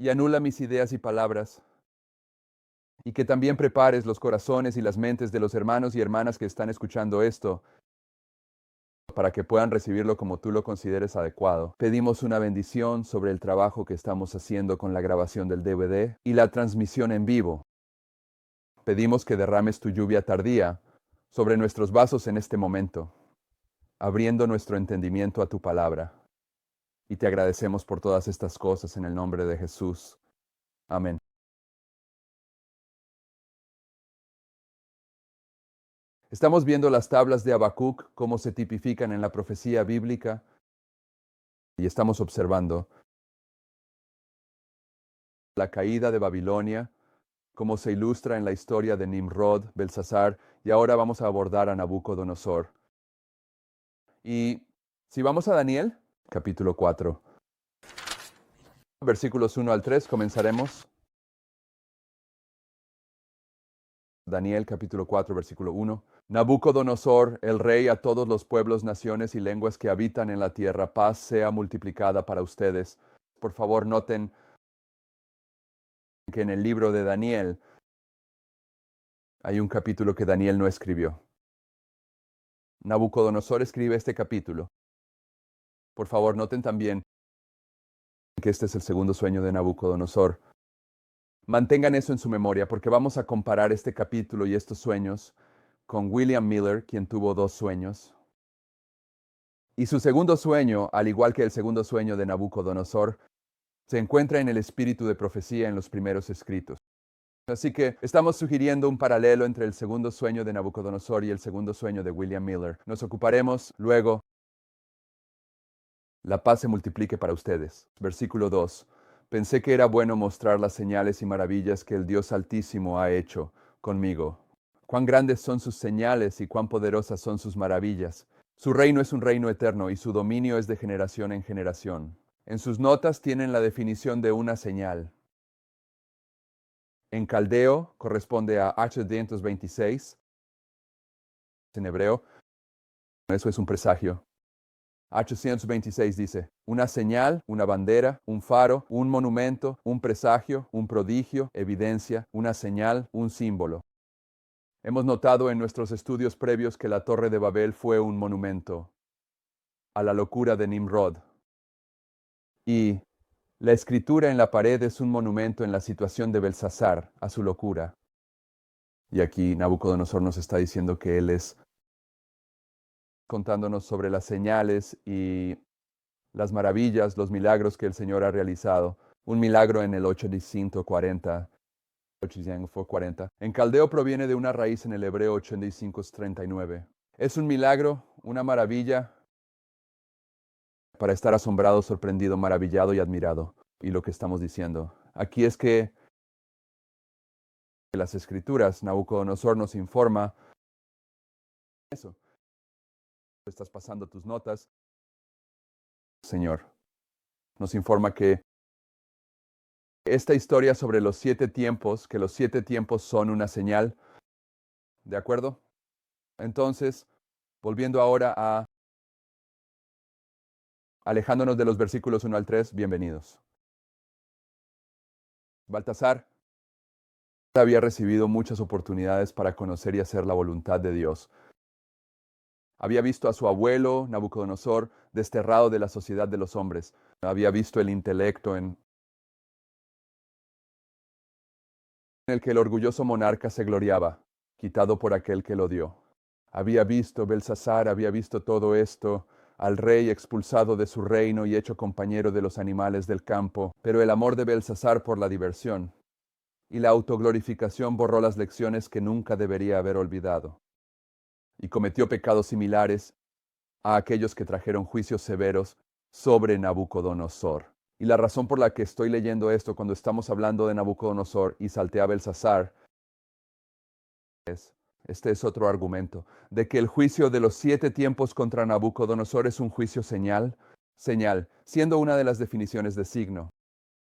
y anula mis ideas y palabras, y que también prepares los corazones y las mentes de los hermanos y hermanas que están escuchando esto, para que puedan recibirlo como tú lo consideres adecuado. Pedimos una bendición sobre el trabajo que estamos haciendo con la grabación del DVD y la transmisión en vivo. Pedimos que derrames tu lluvia tardía sobre nuestros vasos en este momento, abriendo nuestro entendimiento a tu palabra. Y te agradecemos por todas estas cosas en el nombre de Jesús. Amén. Estamos viendo las tablas de Habacuc, cómo se tipifican en la profecía bíblica, y estamos observando la caída de Babilonia, cómo se ilustra en la historia de Nimrod, Belsasar, y ahora vamos a abordar a Nabucodonosor. Y si vamos a Daniel, capítulo 4, versículos 1 al 3, comenzaremos. Daniel capítulo 4, versículo 1. Nabucodonosor, el rey, a todos los pueblos, naciones y lenguas que habitan en la tierra, paz sea multiplicada para ustedes. Por favor, noten que en el libro de Daniel hay un capítulo que Daniel no escribió. Nabucodonosor escribe este capítulo. Por favor, noten también que este es el segundo sueño de Nabucodonosor. Mantengan eso en su memoria porque vamos a comparar este capítulo y estos sueños con William Miller, quien tuvo 2 sueños. Y su segundo sueño, al igual que el segundo sueño de Nabucodonosor, se encuentra en el espíritu de profecía en los primeros escritos. Así que estamos sugiriendo un paralelo entre el segundo sueño de Nabucodonosor y el segundo sueño de William Miller. Nos ocuparemos luego. La paz se multiplique para ustedes. Versículo 2. Pensé que era bueno mostrar las señales y maravillas que el Dios Altísimo ha hecho conmigo. Cuán grandes son sus señales y cuán poderosas son sus maravillas. Su reino es un reino eterno y su dominio es de generación en generación. En sus notas tienen la definición de una señal. En caldeo corresponde a H226. En hebreo, eso es un presagio. H126 dice, una señal, una bandera, un faro, un monumento, un presagio, un prodigio, evidencia, una señal, un símbolo. Hemos notado en nuestros estudios previos que la Torre de Babel fue un monumento a la locura de Nimrod. Y la escritura en la pared es un monumento en la situación de Belsasar, a su locura. Y aquí Nabucodonosor nos está diciendo que él es contándonos sobre las señales y las maravillas, los milagros que el Señor ha realizado. Un milagro en el 8540. En caldeo proviene de una raíz en el hebreo 8539. Es un milagro, una maravilla, para estar asombrado, sorprendido, maravillado y admirado. Y lo que estamos diciendo aquí es que las Escrituras, Nabucodonosor nos informa eso. Estás pasando tus notas. Señor nos informa que esta historia sobre los 7 tiempos, que los 7 tiempos son una señal, ¿de acuerdo? Entonces, volviendo ahora a alejándonos de los versículos 1 al 3, bienvenidos. Baltasar había recibido muchas oportunidades para conocer y hacer la voluntad de Dios. Había visto a su abuelo, Nabucodonosor, desterrado de la sociedad de los hombres. Había visto el intelecto en el que el orgulloso monarca se gloriaba, quitado por aquel que lo dio. Había visto Belsasar, había visto todo esto, al rey expulsado de su reino y hecho compañero de los animales del campo, pero el amor de Belsasar por la diversión y la autoglorificación borró las lecciones que nunca debería haber olvidado, y cometió pecados similares a aquellos que trajeron juicios severos sobre Nabucodonosor. Y la razón por la que estoy leyendo esto cuando estamos hablando de Nabucodonosor y salté a Belsasar es, este es otro argumento, de que el juicio de los 7 tiempos contra Nabucodonosor es un juicio señal, siendo una de las definiciones de signo.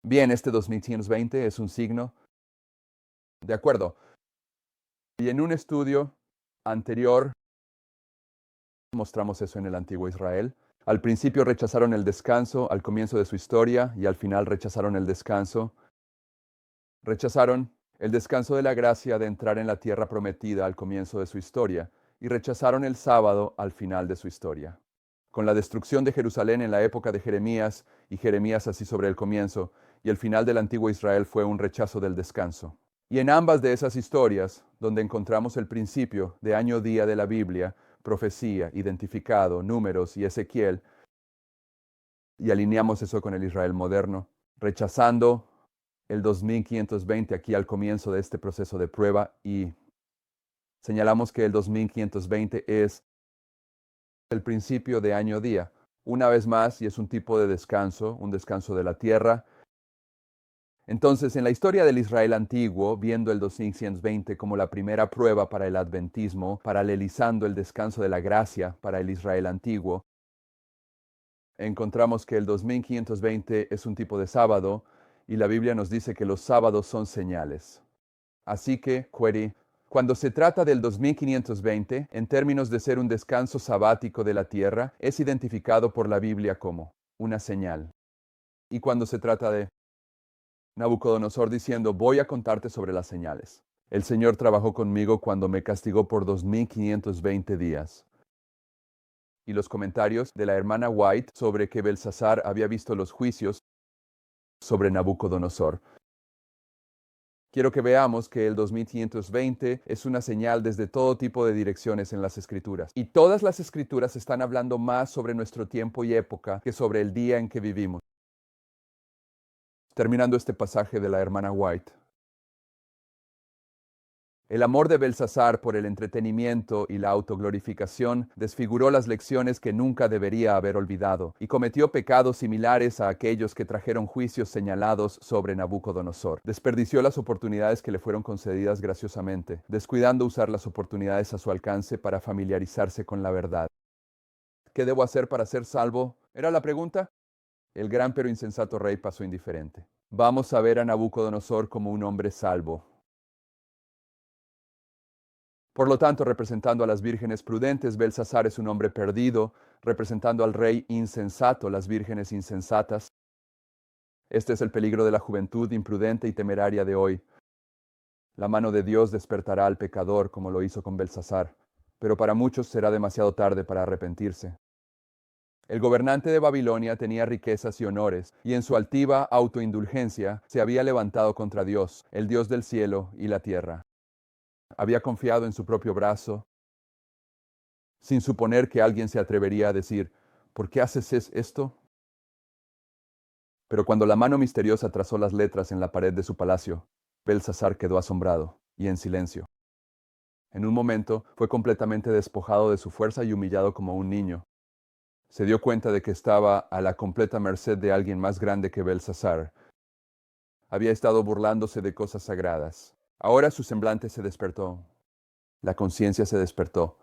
Bien, este 2120 es un signo. De acuerdo. Y en un estudio anterior mostramos eso en el antiguo Israel. Al principio rechazaron el descanso, al comienzo de su historia, y al final rechazaron el descanso. Rechazaron el descanso de la gracia de entrar en la tierra prometida al comienzo de su historia y rechazaron el sábado al final de su historia. Con la destrucción de Jerusalén en la época de Jeremías y Jeremías así sobre el comienzo, y el final del antiguo Israel fue un rechazo del descanso. Y en ambas de esas historias, donde encontramos el principio de año-día de la Biblia, profecía, identificado, números y Ezequiel, y alineamos eso con el Israel moderno, rechazando el 2520 aquí al comienzo de este proceso de prueba, y señalamos que el 2520 es el principio de año-día. Una vez más, y es un tipo de descanso, un descanso de la tierra. Entonces, en la historia del Israel antiguo, viendo el 2620 como la primera prueba para el adventismo, paralelizando el descanso de la gracia para el Israel antiguo, encontramos que el 2520 es un tipo de sábado, y la Biblia nos dice que los sábados son señales. Así que, query, cuando se trata del 2520, en términos de ser un descanso sabático de la tierra, es identificado por la Biblia como una señal. Y cuando se trata de Nabucodonosor diciendo, voy a contarte sobre las señales. El Señor trabajó conmigo cuando me castigó por 2520 días. Y los comentarios de la hermana White sobre que Belsasar había visto los juicios sobre Nabucodonosor. Quiero que veamos que el 2520 es una señal desde todo tipo de direcciones en las Escrituras. Y todas las Escrituras están hablando más sobre nuestro tiempo y época que sobre el día en que vivimos. Terminando este pasaje de la hermana White. El amor de Belsasar por el entretenimiento y la autoglorificación desfiguró las lecciones que nunca debería haber olvidado, y cometió pecados similares a aquellos que trajeron juicios señalados sobre Nabucodonosor. Desperdició las oportunidades que le fueron concedidas graciosamente, descuidando usar las oportunidades a su alcance para familiarizarse con la verdad. ¿Qué debo hacer para ser salvo? ¿Era la pregunta? El gran pero insensato rey pasó indiferente. Vamos a ver a Nabucodonosor como un hombre salvo. Por lo tanto, representando a las vírgenes prudentes, Belsasar es un hombre perdido, representando al rey insensato, las vírgenes insensatas. Este es el peligro de la juventud imprudente y temeraria de hoy. La mano de Dios despertará al pecador, como lo hizo con Belsasar, pero para muchos será demasiado tarde para arrepentirse. El gobernante de Babilonia tenía riquezas y honores, y en su altiva autoindulgencia se había levantado contra Dios, el Dios del cielo y la tierra. Había confiado en su propio brazo, sin suponer que alguien se atrevería a decir, ¿por qué haces esto? Pero cuando la mano misteriosa trazó las letras en la pared de su palacio, Belsasar quedó asombrado y en silencio. En un momento fue completamente despojado de su fuerza y humillado como un niño. Se dio cuenta de que estaba a la completa merced de alguien más grande que Belsasar. Había estado burlándose de cosas sagradas. Ahora su semblante se despertó. La conciencia se despertó.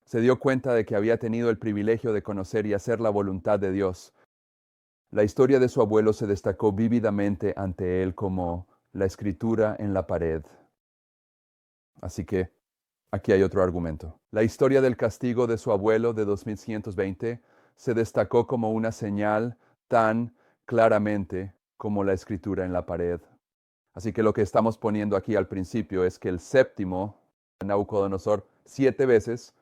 Se dio cuenta de que había tenido el privilegio de conocer y hacer la voluntad de Dios. La historia de su abuelo se destacó vívidamente ante él como la escritura en la pared. Así que aquí hay otro argumento. La historia del castigo de su abuelo de 2120 se destacó como una señal tan claramente como la escritura en la pared. Así que lo que estamos poniendo aquí al principio es que el séptimo, Nabucodonosor, 7 veces,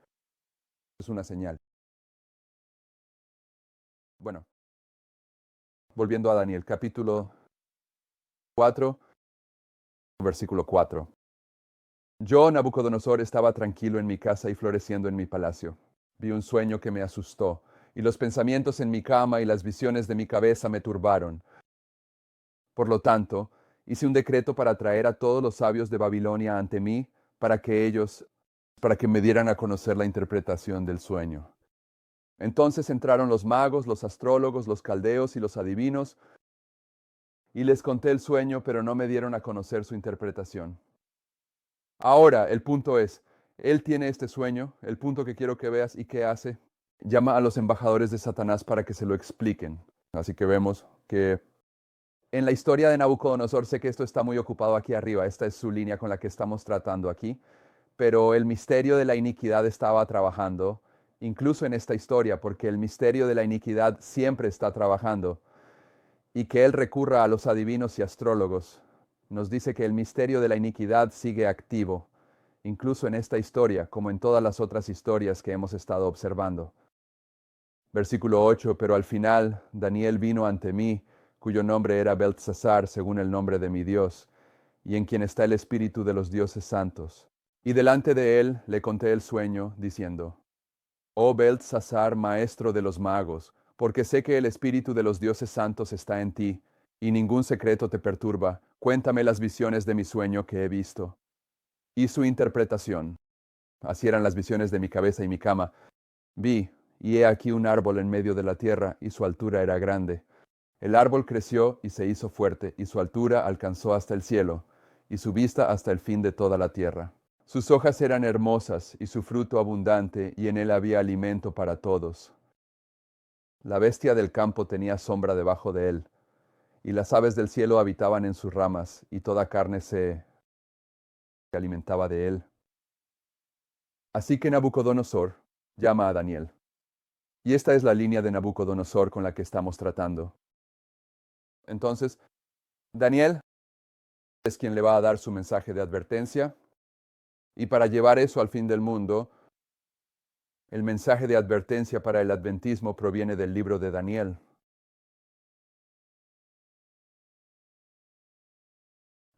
es una señal. Bueno, volviendo a Daniel, capítulo 4, versículo 4. Yo, Nabucodonosor, estaba tranquilo en mi casa y floreciendo en mi palacio. Vi un sueño que me asustó, y los pensamientos en mi cama y las visiones de mi cabeza me turbaron. Por lo tanto, hice un decreto para traer a todos los sabios de Babilonia ante mí, para que me dieran a conocer la interpretación del sueño. Entonces entraron los magos, los astrólogos, los caldeos y los adivinos, y les conté el sueño, pero no me dieron a conocer su interpretación. Ahora, el punto es, él tiene este sueño, el punto que quiero que veas, ¿y qué hace? Llama a los embajadores de Satanás para que se lo expliquen. Así que vemos que en la historia de Nabucodonosor, sé que esto está muy ocupado aquí arriba, esta es su línea con la que estamos tratando aquí, pero el misterio de la iniquidad estaba trabajando, incluso en esta historia, porque el misterio de la iniquidad siempre está trabajando, y que él recurra a los adivinos y astrólogos nos dice que el misterio de la iniquidad sigue activo, incluso en esta historia, como en todas las otras historias que hemos estado observando. Versículo 8, pero al final Daniel vino ante mí, cuyo nombre era Beltsasar, según el nombre de mi Dios, y en quien está el espíritu de los dioses santos. Y delante de él le conté el sueño, diciendo, Oh Beltsasar, maestro de los magos, porque sé que el espíritu de los dioses santos está en ti, y ningún secreto te perturba, cuéntame las visiones de mi sueño que he visto. Y su interpretación. Así eran las visiones de mi cabeza y mi cama. Vi, y he aquí un árbol en medio de la tierra, y su altura era grande. El árbol creció y se hizo fuerte, y su altura alcanzó hasta el cielo, y su vista hasta el fin de toda la tierra. Sus hojas eran hermosas, y su fruto abundante, y en él había alimento para todos. La bestia del campo tenía sombra debajo de él, y las aves del cielo habitaban en sus ramas, y toda carne se alimentaba de él. Así que Nabucodonosor llama a Daniel. Y esta es la línea de Nabucodonosor con la que estamos tratando. Entonces, Daniel es quien le va a dar su mensaje de advertencia, y para llevar eso al fin del mundo, el mensaje de advertencia para el adventismo proviene del libro de Daniel.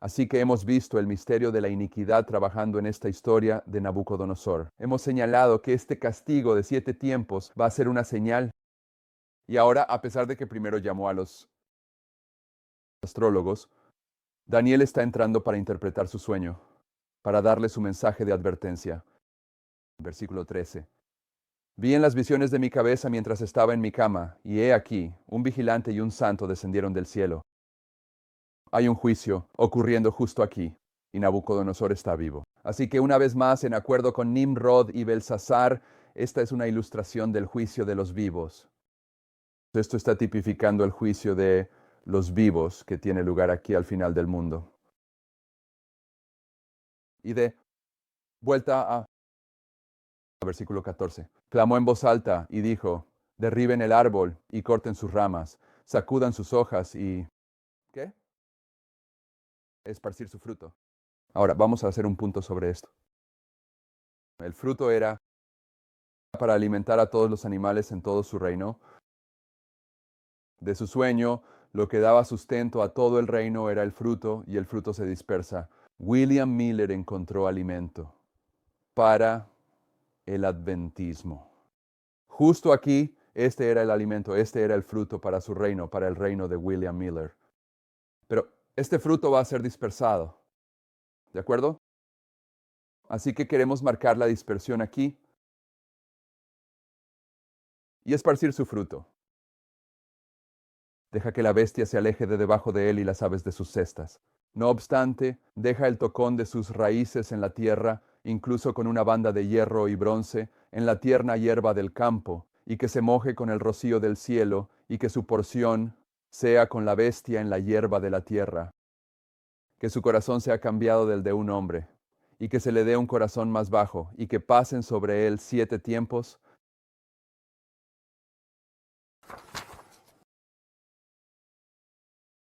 Así que hemos visto el misterio de la iniquidad trabajando en esta historia de Nabucodonosor. Hemos señalado que este castigo de 7 tiempos va a ser una señal. Y ahora, a pesar de que primero llamó a los astrólogos, Daniel está entrando para interpretar su sueño, para darle su mensaje de advertencia. Versículo 13. Vi en las visiones de mi cabeza mientras estaba en mi cama, y he aquí, un vigilante y un santo descendieron del cielo. Hay un juicio ocurriendo justo aquí, y Nabucodonosor está vivo. Así que una vez más, en acuerdo con Nimrod y Belsasar, esta es una ilustración del juicio de los vivos. Esto está tipificando el juicio de los vivos que tiene lugar aquí al final del mundo. Y de vuelta a versículo 14. Clamó en voz alta y dijo, derriben el árbol y corten sus ramas, sacudan sus hojas y... ¿Qué? Esparcir su fruto. Ahora, vamos a hacer un punto sobre esto. El fruto era para alimentar a todos los animales en todo su reino. De su sueño, lo que daba sustento a todo el reino era el fruto, y el fruto se dispersa. William Miller encontró alimento para el adventismo. Justo aquí, este era el alimento, este era el fruto para su reino, para el reino de William Miller. Pero este fruto va a ser dispersado. ¿De acuerdo? Así que queremos marcar la dispersión aquí y esparcir su fruto. Deja que la bestia se aleje de debajo de él y las aves de sus cestas. No obstante, deja el tocón de sus raíces en la tierra, incluso con una banda de hierro y bronce, en la tierna hierba del campo, y que se moje con el rocío del cielo, y que su porción sea con la bestia en la hierba de la tierra. Que su corazón sea cambiado del de un hombre, y que se le dé un corazón más bajo, y que pasen sobre él 7 tiempos.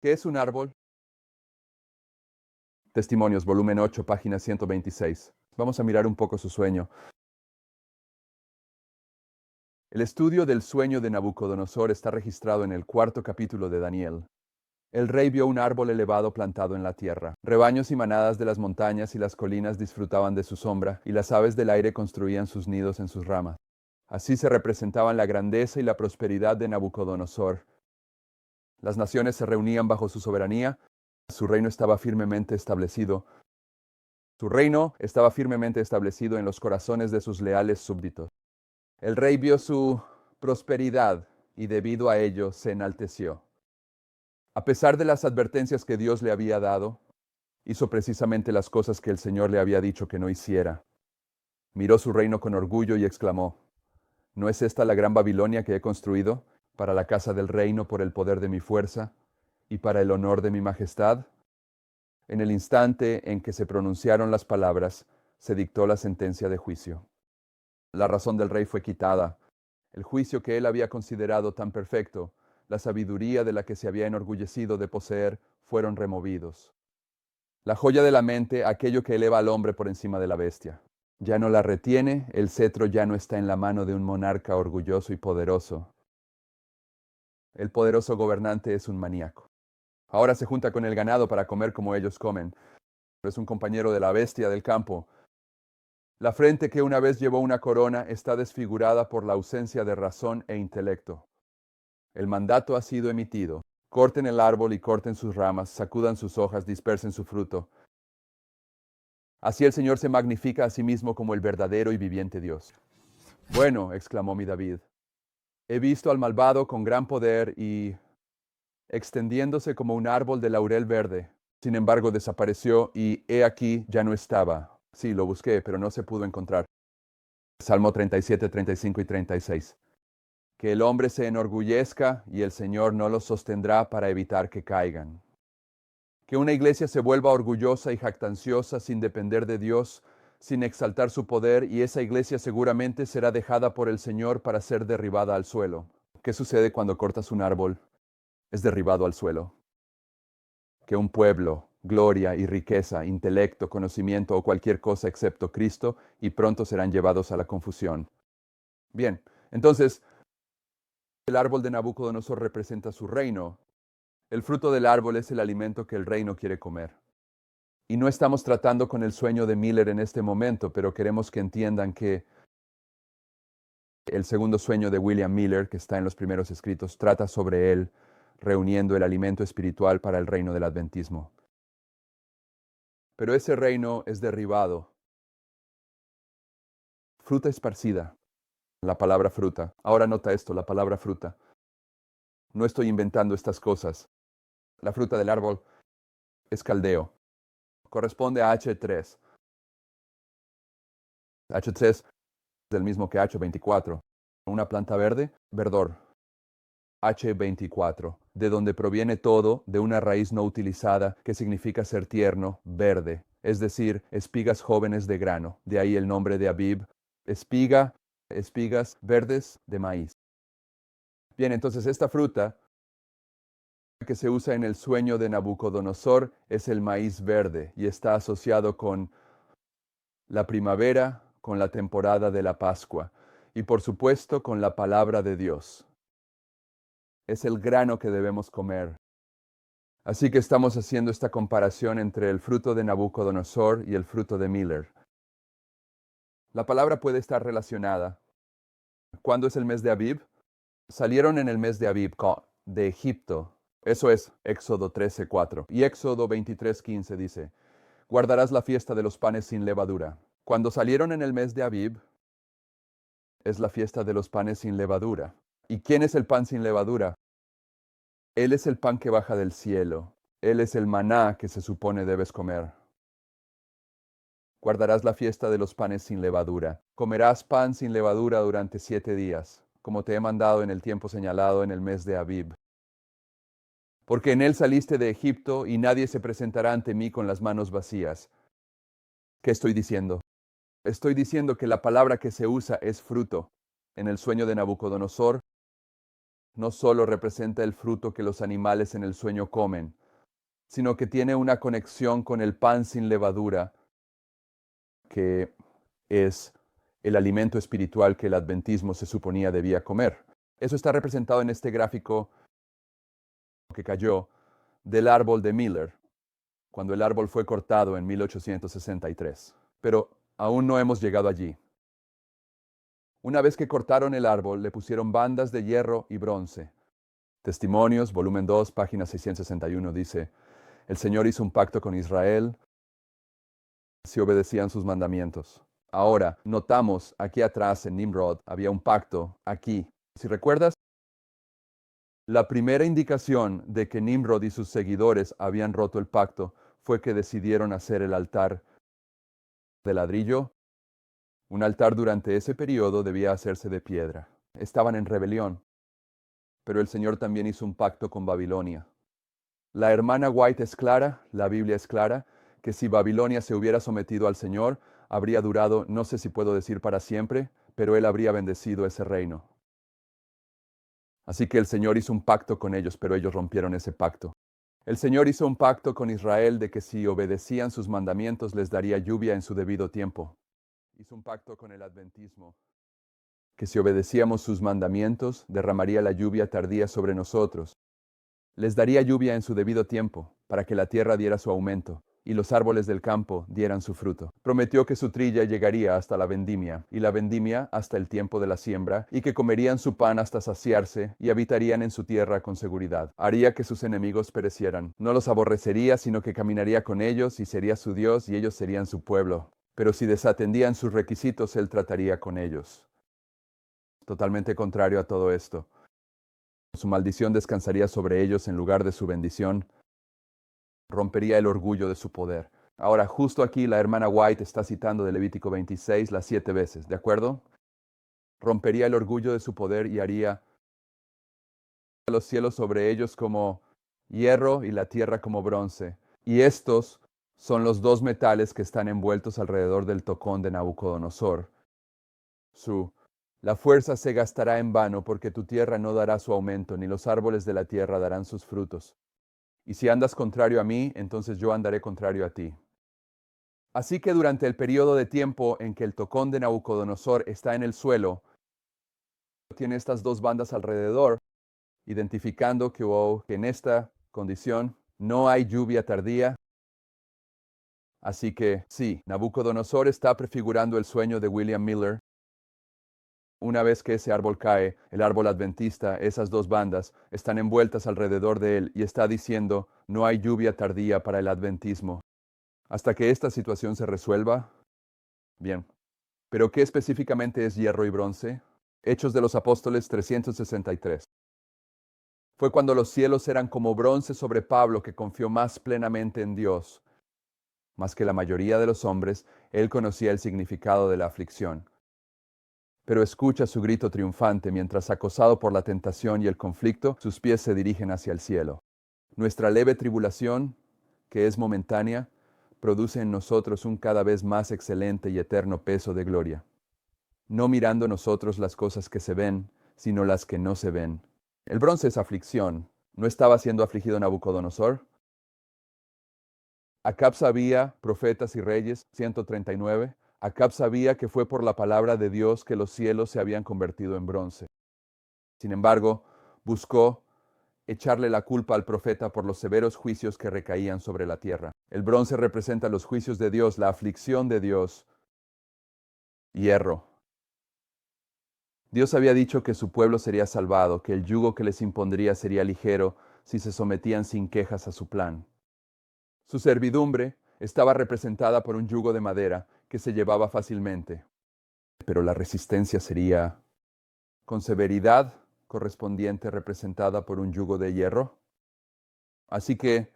¿Qué es un árbol? Testimonios, volumen 8, página 126. Vamos a mirar un poco su sueño. El estudio del sueño de Nabucodonosor está registrado en el 4º capítulo de Daniel. El rey vio un árbol elevado plantado en la tierra. Rebaños y manadas de las montañas y las colinas disfrutaban de su sombra, y las aves del aire construían sus nidos en sus ramas. Así se representaban la grandeza y la prosperidad de Nabucodonosor. Las naciones se reunían bajo su soberanía. Su reino estaba firmemente establecido. Su reino estaba firmemente establecido en los corazones de sus leales súbditos. El rey vio su prosperidad y debido a ello se enalteció. A pesar de las advertencias que Dios le había dado, hizo precisamente las cosas que el Señor le había dicho que no hiciera. Miró su reino con orgullo y exclamó, ¿no es esta la gran Babilonia que he construido para la casa del reino por el poder de mi fuerza y para el honor de mi majestad? En el instante en que se pronunciaron las palabras, se dictó la sentencia de juicio. La razón del rey fue quitada. El juicio que él había considerado tan perfecto, la sabiduría de la que se había enorgullecido de poseer, fueron removidos. La joya de la mente, aquello que eleva al hombre por encima de la bestia. Ya no la retiene, el cetro ya no está en la mano de un monarca orgulloso y poderoso. El poderoso gobernante es un maníaco. Ahora se junta con el ganado para comer como ellos comen. Es un compañero de la bestia del campo. La frente que una vez llevó una corona está desfigurada por la ausencia de razón e intelecto. El mandato ha sido emitido. Corten el árbol y corten sus ramas, sacudan sus hojas, dispersen su fruto. Así el Señor se magnifica a sí mismo como el verdadero y viviente Dios. Bueno, exclamó mi David, he visto al malvado con gran poder y extendiéndose como un árbol de laurel verde. Sin embargo, desapareció y he aquí ya no estaba. Sí, lo busqué, pero no se pudo encontrar. Salmo 37, 35 y 36. Que el hombre se enorgullezca y el Señor no los sostendrá para evitar que caigan. Que una iglesia se vuelva orgullosa y jactanciosa sin depender de Dios, sin exaltar su poder, y esa iglesia seguramente será dejada por el Señor para ser derribada al suelo. ¿Qué sucede cuando cortas un árbol? Es derribado al suelo. Que un pueblo, gloria y riqueza, intelecto, conocimiento o cualquier cosa excepto Cristo, y pronto serán llevados a la confusión. Bien, entonces, el árbol de Nabucodonosor representa su reino. El fruto del árbol es el alimento que el reino quiere comer. Y no estamos tratando con el sueño de Miller en este momento, pero queremos que entiendan que el segundo sueño de William Miller, que está en los primeros escritos, trata sobre él reuniendo el alimento espiritual para el reino del adventismo. Pero ese reino es derribado. Fruta esparcida. La palabra fruta. Ahora nota esto, la palabra fruta. No estoy inventando estas cosas. La fruta del árbol es caldeo. Corresponde a H3. H3 es el mismo que H24. Una planta verde, verdor. H24, de donde proviene todo, de una raíz no utilizada, que significa ser tierno, verde, es decir, espigas jóvenes de grano. De ahí el nombre de Abib, espiga, espigas verdes de maíz. Bien, entonces esta fruta que se usa en el sueño de Nabucodonosor es el maíz verde y está asociado con la primavera, con la temporada de la Pascua y por supuesto con la palabra de Dios. Es el grano que debemos comer. Así que estamos haciendo esta comparación entre el fruto de Nabucodonosor y el fruto de Miller. La palabra puede estar relacionada. ¿Cuándo es el mes de Abib? Salieron en el mes de Abib de Egipto. Eso es Éxodo 13:4. Y Éxodo 23:15 dice, guardarás la fiesta de los panes sin levadura. Cuando salieron en el mes de Abib, es la fiesta de los panes sin levadura. ¿Y quién es el pan sin levadura? Él es el pan que baja del cielo. Él es el maná que se supone debes comer. Guardarás la fiesta de los panes sin levadura. Comerás pan sin levadura durante 7 días, como te he mandado en el tiempo señalado en el mes de Abib. Porque en él saliste de Egipto y nadie se presentará ante mí con las manos vacías. ¿Qué estoy diciendo? Estoy diciendo que la palabra que se usa es fruto. En el sueño de Nabucodonosor, no solo representa el fruto que los animales en el sueño comen, sino que tiene una conexión con el pan sin levadura, que es el alimento espiritual que el adventismo se suponía debía comer. Eso está representado en este gráfico que cayó del árbol de Miller, cuando el árbol fue cortado en 1863. Pero aún no hemos llegado allí. Una vez que cortaron el árbol, le pusieron bandas de hierro y bronce. Testimonios, volumen 2, página 661, dice, el Señor hizo un pacto con Israel si obedecían sus mandamientos. Ahora, notamos aquí atrás en Nimrod había un pacto aquí. Si recuerdas, la primera indicación de que Nimrod y sus seguidores habían roto el pacto fue que decidieron hacer el altar de ladrillo. Un altar durante ese periodo debía hacerse de piedra. Estaban en rebelión. Pero el Señor también hizo un pacto con Babilonia. La hermana White es clara, la Biblia es clara, que si Babilonia se hubiera sometido al Señor, habría durado, no sé si puedo decir para siempre, pero Él habría bendecido ese reino. Así que el Señor hizo un pacto con ellos, pero ellos rompieron ese pacto. El Señor hizo un pacto con Israel de que si obedecían sus mandamientos les daría lluvia en su debido tiempo. Hizo un pacto con el adventismo, que si obedecíamos sus mandamientos derramaría la lluvia tardía sobre nosotros. Les daría lluvia en su debido tiempo, para que la tierra diera su aumento, y los árboles del campo dieran su fruto. Prometió que su trilla llegaría hasta la vendimia, y la vendimia hasta el tiempo de la siembra, y que comerían su pan hasta saciarse, y habitarían en su tierra con seguridad. Haría que sus enemigos perecieran. No los aborrecería, sino que caminaría con ellos, y sería su Dios, y ellos serían su pueblo. Pero si desatendían sus requisitos, él trataría con ellos. Totalmente contrario a todo esto. Su maldición descansaría sobre ellos en lugar de su bendición. Rompería el orgullo de su poder. Ahora, justo aquí la hermana White está citando de Levítico 26 las 7 veces, ¿de acuerdo? Rompería el orgullo de su poder y haría los cielos sobre ellos como hierro y la tierra como bronce. Y estos son los dos metales que están envueltos alrededor del tocón de Nabucodonosor. La fuerza se gastará en vano, porque tu tierra no dará su aumento, ni los árboles de la tierra darán sus frutos. Y si andas contrario a mí, entonces yo andaré contrario a ti. Así que durante el periodo de tiempo en que el tocón de Nabucodonosor está en el suelo, tiene estas dos bandas alrededor, identificando que en esta condición no hay lluvia tardía. Así que sí, Nabucodonosor está prefigurando el sueño de William Miller. Una vez que ese árbol cae, el árbol adventista, esas dos bandas están envueltas alrededor de él y está diciendo, no hay lluvia tardía para el adventismo. Hasta que esta situación se resuelva. Bien. ¿Pero qué específicamente es hierro y bronce? Hechos de los Apóstoles 363. Fue cuando los cielos eran como bronce sobre Pablo, que confió más plenamente en Dios. Más que la mayoría de los hombres, él conocía el significado de la aflicción. Pero escucha su grito triunfante mientras, acosado por la tentación y el conflicto, sus pies se dirigen hacia el cielo. Nuestra leve tribulación, que es momentánea, produce en nosotros un cada vez más excelente y eterno peso de gloria, no mirando nosotros las cosas que se ven, sino las que no se ven. El bronce es aflicción. ¿No estaba siendo afligido Nabucodonosor? Acab sabía, profetas y reyes, 139, Acab sabía que fue por la palabra de Dios que los cielos se habían convertido en bronce. Sin embargo, buscó echarle la culpa al profeta por los severos juicios que recaían sobre la tierra. El bronce representa los juicios de Dios, la aflicción de Dios. Hierro. Dios había dicho que su pueblo sería salvado, que el yugo que les impondría sería ligero si se sometían sin quejas a su plan. Su servidumbre estaba representada por un yugo de madera que se llevaba fácilmente, pero la resistencia sería con severidad correspondiente representada por un yugo de hierro. Así que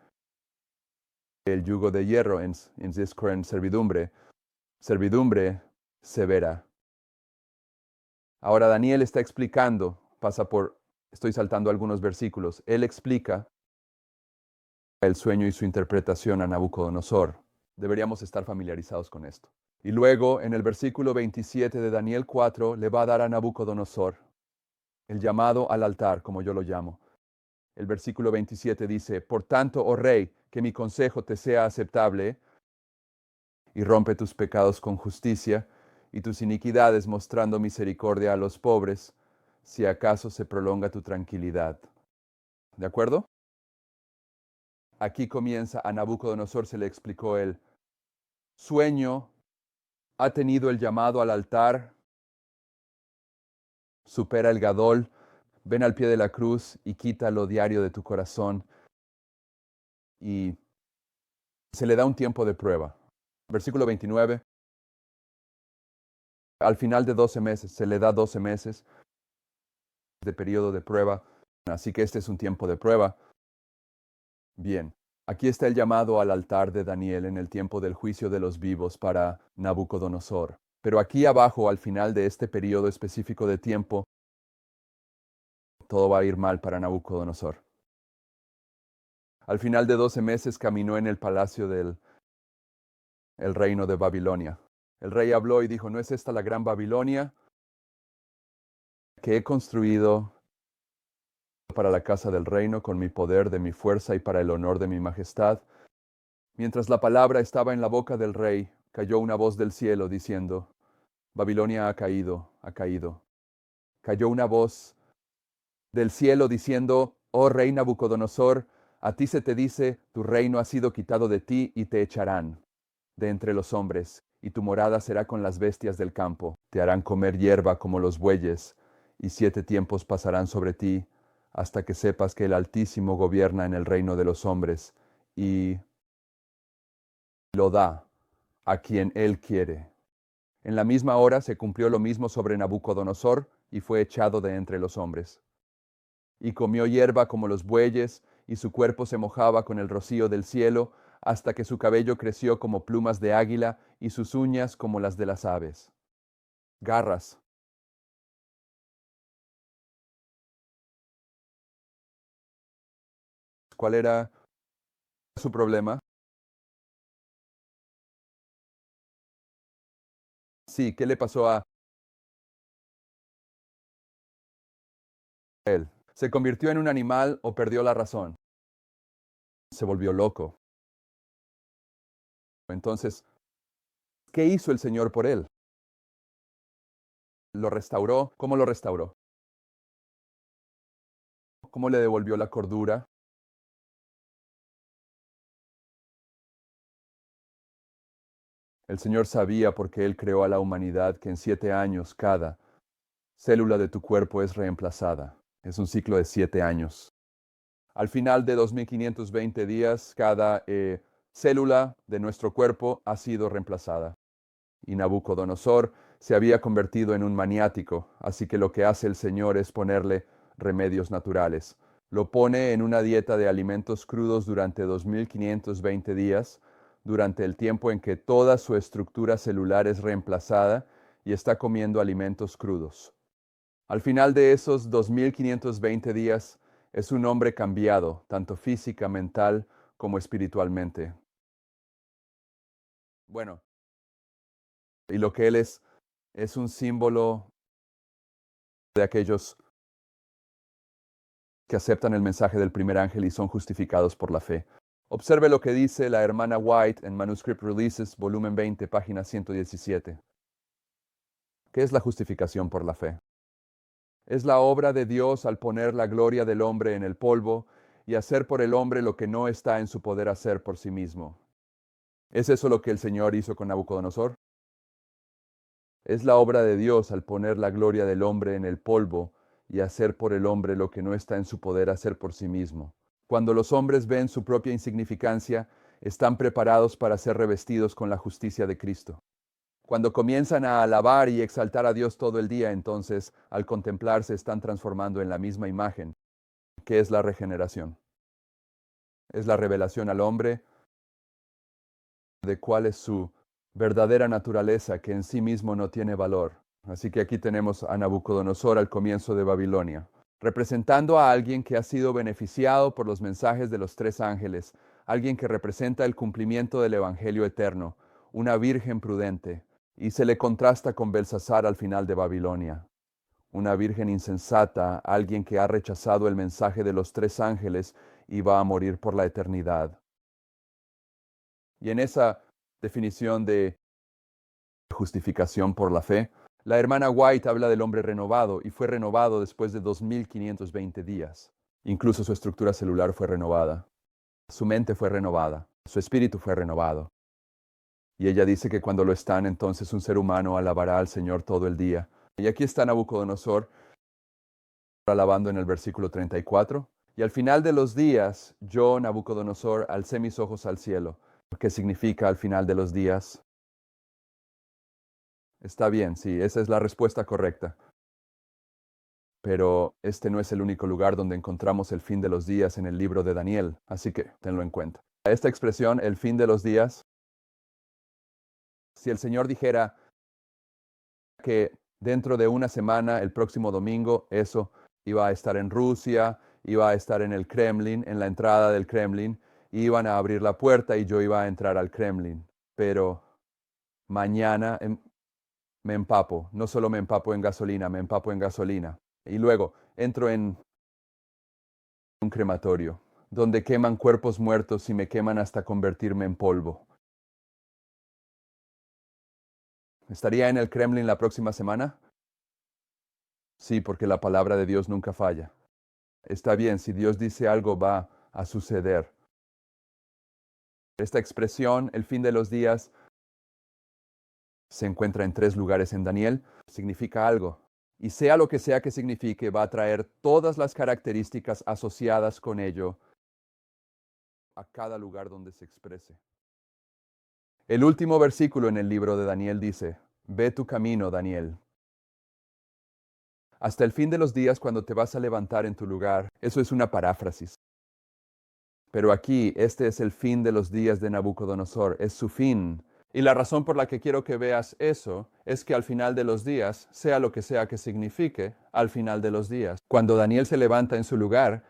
el yugo de hierro en servidumbre, servidumbre severa. Ahora Daniel está explicando, estoy saltando algunos versículos, él explica el sueño y su interpretación a Nabucodonosor. Deberíamos estar familiarizados con esto. Y luego, en el versículo 27 de Daniel 4, le va a dar a Nabucodonosor el llamado al altar, como yo lo llamo. El versículo 27 dice, por tanto, oh rey, que mi consejo te sea aceptable, y rompe tus pecados con justicia, y tus iniquidades mostrando misericordia a los pobres, si acaso se prolonga tu tranquilidad. ¿De acuerdo? Aquí comienza, a Nabucodonosor se le explicó el sueño, ha tenido el llamado al altar, supera el gadol, ven al pie de la cruz y quita lo diario de tu corazón. Y se le da un tiempo de prueba. Versículo 29. Al final de 12 meses, se le da 12 meses de periodo de prueba. Así que este es un tiempo de prueba. Bien, aquí está el llamado al altar de Daniel en el tiempo del juicio de los vivos para Nabucodonosor. Pero aquí abajo, al final de este periodo específico de tiempo, todo va a ir mal para Nabucodonosor. Al final de 12 meses caminó en el palacio del reino de Babilonia. El rey habló y dijo, ¿no es esta la gran Babilonia que he construido para la casa del reino con mi poder, de mi fuerza y para el honor de mi majestad. Mientras la palabra estaba en la boca del rey, cayó una voz del cielo diciendo, Babilonia ha caído, ha caído. Cayó una voz del cielo diciendo, oh rey Nabucodonosor, a ti se te dice, tu reino ha sido quitado de ti y te echarán de entre los hombres, y tu morada será con las bestias del campo. Te harán comer hierba como los bueyes, y 7 tiempos pasarán sobre ti, hasta que sepas que el Altísimo gobierna en el reino de los hombres, y lo da a quien él quiere. En la misma hora se cumplió lo mismo sobre Nabucodonosor, y fue echado de entre los hombres. Y comió hierba como los bueyes, y su cuerpo se mojaba con el rocío del cielo, hasta que su cabello creció como plumas de águila, y sus uñas como las de las aves. Garras. ¿Cuál era su problema? Sí, ¿qué le pasó a él? ¿Se convirtió en un animal o perdió la razón? Se volvió loco. Entonces, ¿qué hizo el Señor por él? ¿Lo restauró? ¿Cómo lo restauró? ¿Cómo le devolvió la cordura? El Señor sabía porque Él creó a la humanidad que en 7 años cada célula de tu cuerpo es reemplazada. Es un ciclo de 7 años. Al final de 2520 días, cada célula de nuestro cuerpo ha sido reemplazada. Y Nabucodonosor se había convertido en un maniático, así que lo que hace el Señor es ponerle remedios naturales. Lo pone en una dieta de alimentos crudos durante 2520 días, durante el tiempo en que toda su estructura celular es reemplazada y está comiendo alimentos crudos. Al final de esos 2520 días, es un hombre cambiado, tanto física, mental como espiritualmente. Bueno, y lo que él es un símbolo de aquellos que aceptan el mensaje del primer ángel y son justificados por la fe. Observe lo que dice la hermana White en Manuscript Releases, volumen 20, página 117. ¿Qué es la justificación por la fe? Es la obra de Dios al poner la gloria del hombre en el polvo y hacer por el hombre lo que no está en su poder hacer por sí mismo. ¿Es eso lo que el Señor hizo con Nabucodonosor? Es la obra de Dios al poner la gloria del hombre en el polvo y hacer por el hombre lo que no está en su poder hacer por sí mismo. Cuando los hombres ven su propia insignificancia, están preparados para ser revestidos con la justicia de Cristo. Cuando comienzan a alabar y exaltar a Dios todo el día, entonces, al contemplarse, están transformando en la misma imagen, que es la regeneración. Es la revelación al hombre de cuál es su verdadera naturaleza, que en sí mismo no tiene valor. Así que aquí tenemos a Nabucodonosor al comienzo de Babilonia, representando a alguien que ha sido beneficiado por los mensajes de los 3 ángeles, alguien que representa el cumplimiento del Evangelio eterno, una virgen prudente, y se le contrasta con Belsasar al final de Babilonia, una virgen insensata, alguien que ha rechazado el mensaje de los 3 ángeles y va a morir por la eternidad. Y en esa definición de justificación por la fe, la hermana White habla del hombre renovado y fue renovado después de 2520 días. Incluso su estructura celular fue renovada, su mente fue renovada, su espíritu fue renovado. Y ella dice que cuando lo están, entonces un ser humano alabará al Señor todo el día. Y aquí está Nabucodonosor alabando en el versículo 34. Y al final de los días, yo, Nabucodonosor, alcé mis ojos al cielo. ¿Qué significa al final de los días? Está bien, sí, esa es la respuesta correcta. Pero este no es el único lugar donde encontramos el fin de los días en el libro de Daniel, así que tenlo en cuenta. Esta expresión, el fin de los días, si el Señor dijera que dentro de una semana, el próximo domingo, eso iba a estar en Rusia, iba a estar en el Kremlin, en la entrada del Kremlin, iban a abrir la puerta y yo iba a entrar al Kremlin. Pero mañana me empapo, no solo me empapo en gasolina, me empapo en gasolina. Y luego entro en un crematorio, donde queman cuerpos muertos y me queman hasta convertirme en polvo. ¿Estaría en el Kremlin la próxima semana? Sí, porque la palabra de Dios nunca falla. Está bien, si Dios dice algo va a suceder. Esta expresión, el fin de los días, se encuentra en 3 lugares en Daniel. Significa algo. Y sea lo que sea que signifique, va a traer todas las características asociadas con ello a cada lugar donde se exprese. El último versículo en el libro de Daniel dice, ve tu camino, Daniel. Hasta el fin de los días cuando te vas a levantar en tu lugar. Eso es una paráfrasis. Pero aquí, este es el fin de los días de Nabucodonosor, es su fin. Y la razón por la que quiero que veas eso es que al final de los días, sea lo que sea que signifique, al final de los días, cuando Daniel se levanta en su lugar,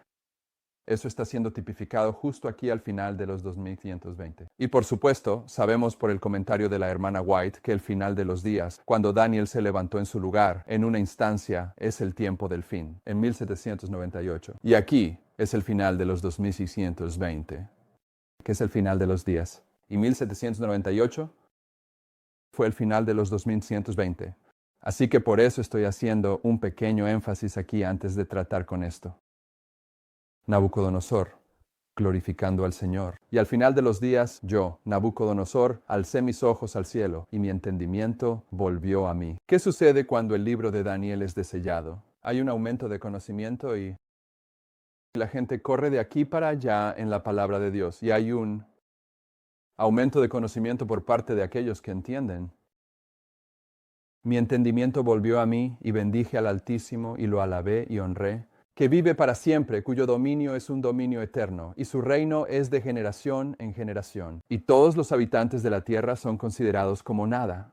eso está siendo tipificado justo aquí al final de los 2520. Y por supuesto, sabemos por el comentario de la hermana White que el final de los días, cuando Daniel se levantó en su lugar, en una instancia, es el tiempo del fin, en 1798. Y aquí es el final de los 2620, que es el final de los días. Y 1798 fue el final de los 2120. Así que por eso estoy haciendo un pequeño énfasis aquí antes de tratar con esto. Nabucodonosor, glorificando al Señor. Y al final de los días, yo, Nabucodonosor, alcé mis ojos al cielo, y mi entendimiento volvió a mí. ¿Qué sucede cuando el libro de Daniel es desellado? Hay un aumento de conocimiento y la gente corre de aquí para allá en la palabra de Dios. Y hay un aumento de conocimiento por parte de aquellos que entienden. Mi entendimiento volvió a mí, y bendije al Altísimo, y lo alabé y honré, que vive para siempre, cuyo dominio es un dominio eterno, y su reino es de generación en generación. Y todos los habitantes de la tierra son considerados como nada.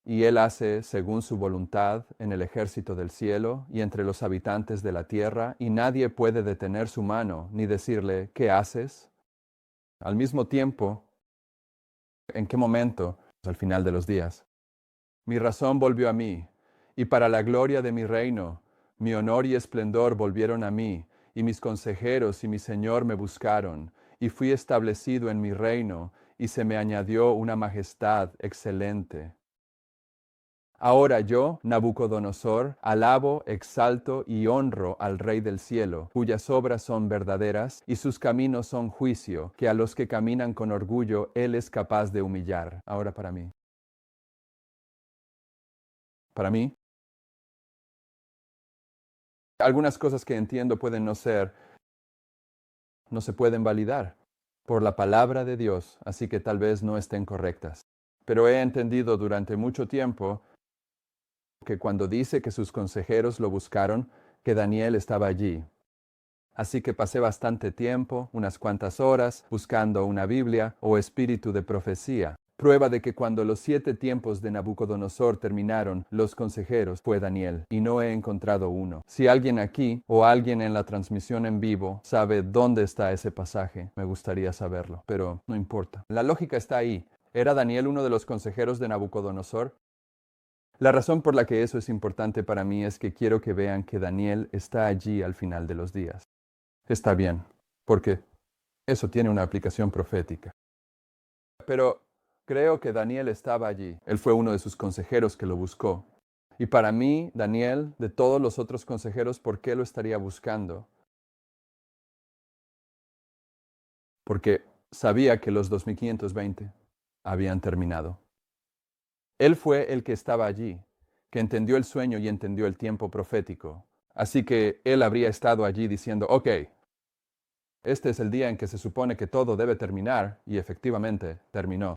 Y él hace según su voluntad en el ejército del cielo y entre los habitantes de la tierra, y nadie puede detener su mano, ni decirle, ¿qué haces? Al mismo tiempo, ¿en qué momento? Al final de los días. Mi razón volvió a mí, y para la gloria de mi reino, mi honor y esplendor volvieron a mí, y mis consejeros y mi Señor me buscaron, y fui establecido en mi reino, y se me añadió una majestad excelente. Ahora yo, Nabucodonosor, alabo, exalto y honro al Rey del cielo, cuyas obras son verdaderas y sus caminos son juicio, que a los que caminan con orgullo Él es capaz de humillar. Ahora para mí. Para mí, algunas cosas que entiendo pueden no se pueden validar por la palabra de Dios, así que tal vez no estén correctas. Pero he entendido durante mucho tiempo que cuando dice que sus consejeros lo buscaron, que Daniel estaba allí. Así que pasé bastante tiempo, unas cuantas horas, buscando una Biblia o espíritu de profecía. Prueba de que cuando los 7 tiempos de Nabucodonosor terminaron, los consejeros fue Daniel, y no he encontrado uno. Si alguien aquí o alguien en la transmisión en vivo sabe dónde está ese pasaje, me gustaría saberlo, pero no importa. La lógica está ahí. ¿Era Daniel uno de los consejeros de Nabucodonosor? La razón por la que eso es importante para mí es que quiero que vean que Daniel está allí al final de los días. Está bien, porque eso tiene una aplicación profética. Pero creo que Daniel estaba allí. Él fue uno de sus consejeros que lo buscó. Y para mí, Daniel, de todos los otros consejeros, ¿por qué lo estaría buscando? Porque sabía que los 2520 habían terminado. Él fue el que estaba allí, que entendió el sueño y entendió el tiempo profético. Así que él habría estado allí diciendo, ok, este es el día en que se supone que todo debe terminar, y efectivamente terminó.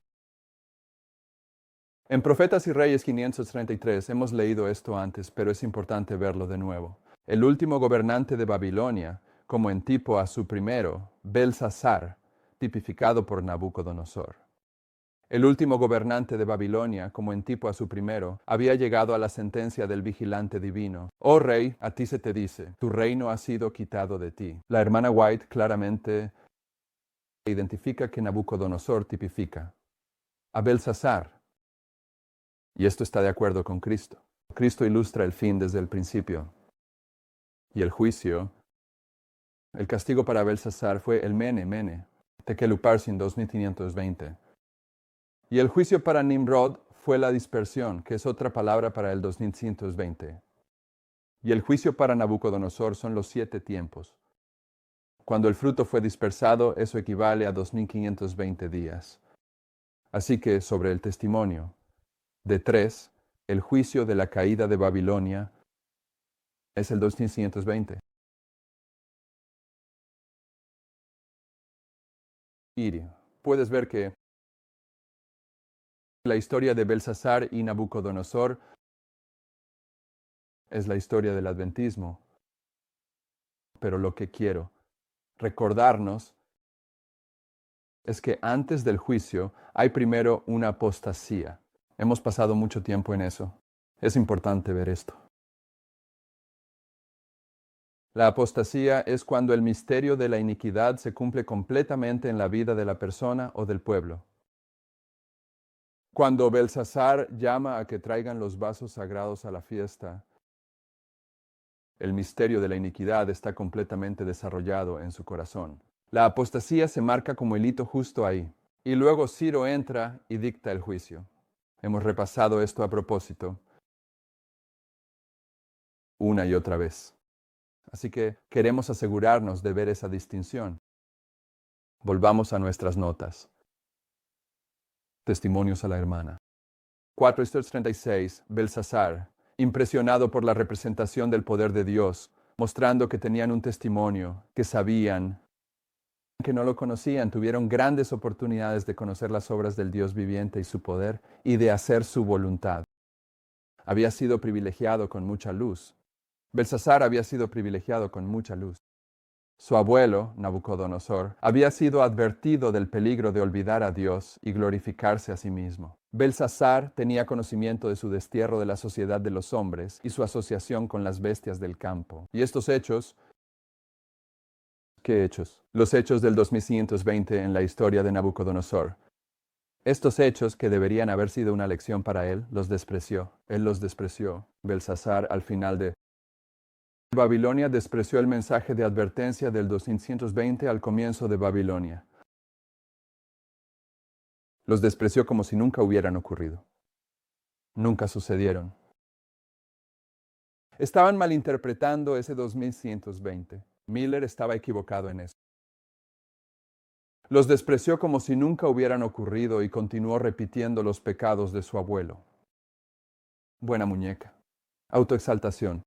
En Profetas y Reyes 533 hemos leído esto antes, pero es importante verlo de nuevo. El último gobernante de Babilonia, como en tipo a su primero, Belsasar, tipificado por Nabucodonosor. El último gobernante de Babilonia, como en tipo a su primero, había llegado a la sentencia del vigilante divino. Oh rey, a ti se te dice, tu reino ha sido quitado de ti. La hermana White claramente identifica que Nabucodonosor tipifica a Belsasar. Y esto está de acuerdo con Cristo. Cristo ilustra el fin desde el principio. Y el juicio El castigo para Belsasar fue el Mene, Tekel Upharsin 2520. Y el juicio para Nimrod fue la dispersión, que es otra palabra para el 2120. Y el juicio para Nabucodonosor son los 7 tiempos. Cuando el fruto fue dispersado, eso equivale a 2520 días. Así que sobre el testimonio de 3, el juicio de la caída de Babilonia es el 2520. Y puedes ver que la historia de Belsasar y Nabucodonosor es la historia del adventismo. Pero lo que quiero recordarnos es que antes del juicio hay primero una apostasía. Hemos pasado mucho tiempo en eso. Es importante ver esto. La apostasía es cuando el misterio de la iniquidad se cumple completamente en la vida de la persona o del pueblo. Cuando Belsasar llama a que traigan los vasos sagrados a la fiesta, el misterio de la iniquidad está completamente desarrollado en su corazón. La apostasía se marca como el hito justo ahí. Y luego Ciro entra y dicta el juicio. Hemos repasado esto a propósito una y otra vez. Así que queremos asegurarnos de ver esa distinción. Volvamos a nuestras notas. Testimonios a la hermana. 4:36. Belsasar, impresionado por la representación del poder de Dios, mostrando que tenían un testimonio, que sabían, que no lo conocían, tuvieron grandes oportunidades de conocer las obras del Dios viviente y su poder, y de hacer su voluntad. Había sido privilegiado con mucha luz. Belsasar había sido privilegiado con mucha luz. Su abuelo, Nabucodonosor, había sido advertido del peligro de olvidar a Dios y glorificarse a sí mismo. Belsasar tenía conocimiento de su destierro de la sociedad de los hombres y su asociación con las bestias del campo. Y estos hechos, ¿qué hechos? Los hechos del 2120 en la historia de Nabucodonosor. Estos hechos, que deberían haber sido una lección para él, los despreció. Él los despreció. Belsasar, al final de Babilonia, despreció el mensaje de advertencia del 2120 al comienzo de Babilonia. Los despreció como si nunca hubieran ocurrido. Nunca sucedieron. Estaban malinterpretando ese 2120. Miller estaba equivocado en eso. Los despreció como si nunca hubieran ocurrido y continuó repitiendo los pecados de su abuelo. Buena muñeca. Autoexaltación.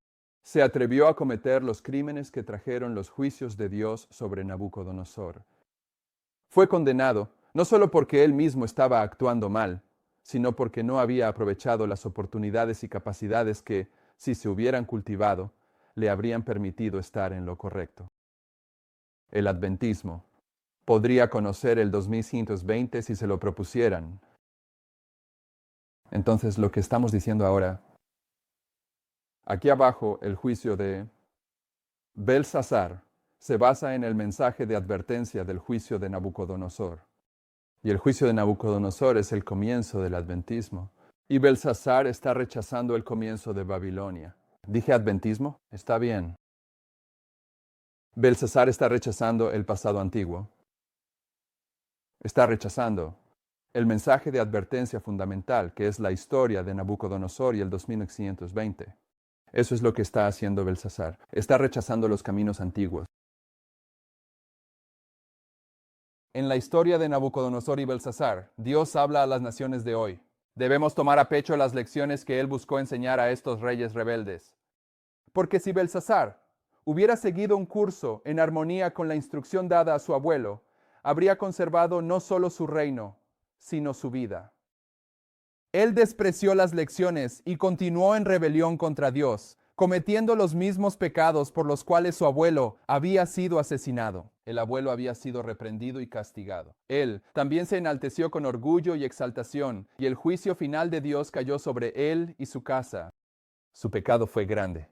Se atrevió a cometer los crímenes que trajeron los juicios de Dios sobre Nabucodonosor. Fue condenado, no solo porque él mismo estaba actuando mal, sino porque no había aprovechado las oportunidades y capacidades que, si se hubieran cultivado, le habrían permitido estar en lo correcto. El adventismo podría conocer el 2120 si se lo propusieran. Entonces, lo que estamos diciendo ahora, aquí abajo, el juicio de Belsasar se basa en el mensaje de advertencia del juicio de Nabucodonosor. Y el juicio de Nabucodonosor es el comienzo del adventismo. Y Belsasar está rechazando el comienzo de Babilonia. ¿Dije adventismo? Está bien. Belsasar está rechazando el pasado antiguo. Está rechazando el mensaje de advertencia fundamental, que es la historia de Nabucodonosor y el 2520. Eso es lo que está haciendo Belsasar. Está rechazando los caminos antiguos. En la historia de Nabucodonosor y Belsasar, Dios habla a las naciones de hoy. Debemos tomar a pecho las lecciones que él buscó enseñar a estos reyes rebeldes. Porque si Belsasar hubiera seguido un curso en armonía con la instrucción dada a su abuelo, habría conservado no solo su reino, sino su vida. Él despreció las lecciones y continuó en rebelión contra Dios, cometiendo los mismos pecados por los cuales su abuelo había sido asesinado. El abuelo había sido reprendido y castigado. Él también se enalteció con orgullo y exaltación, y el juicio final de Dios cayó sobre él y su casa. Su pecado fue grande.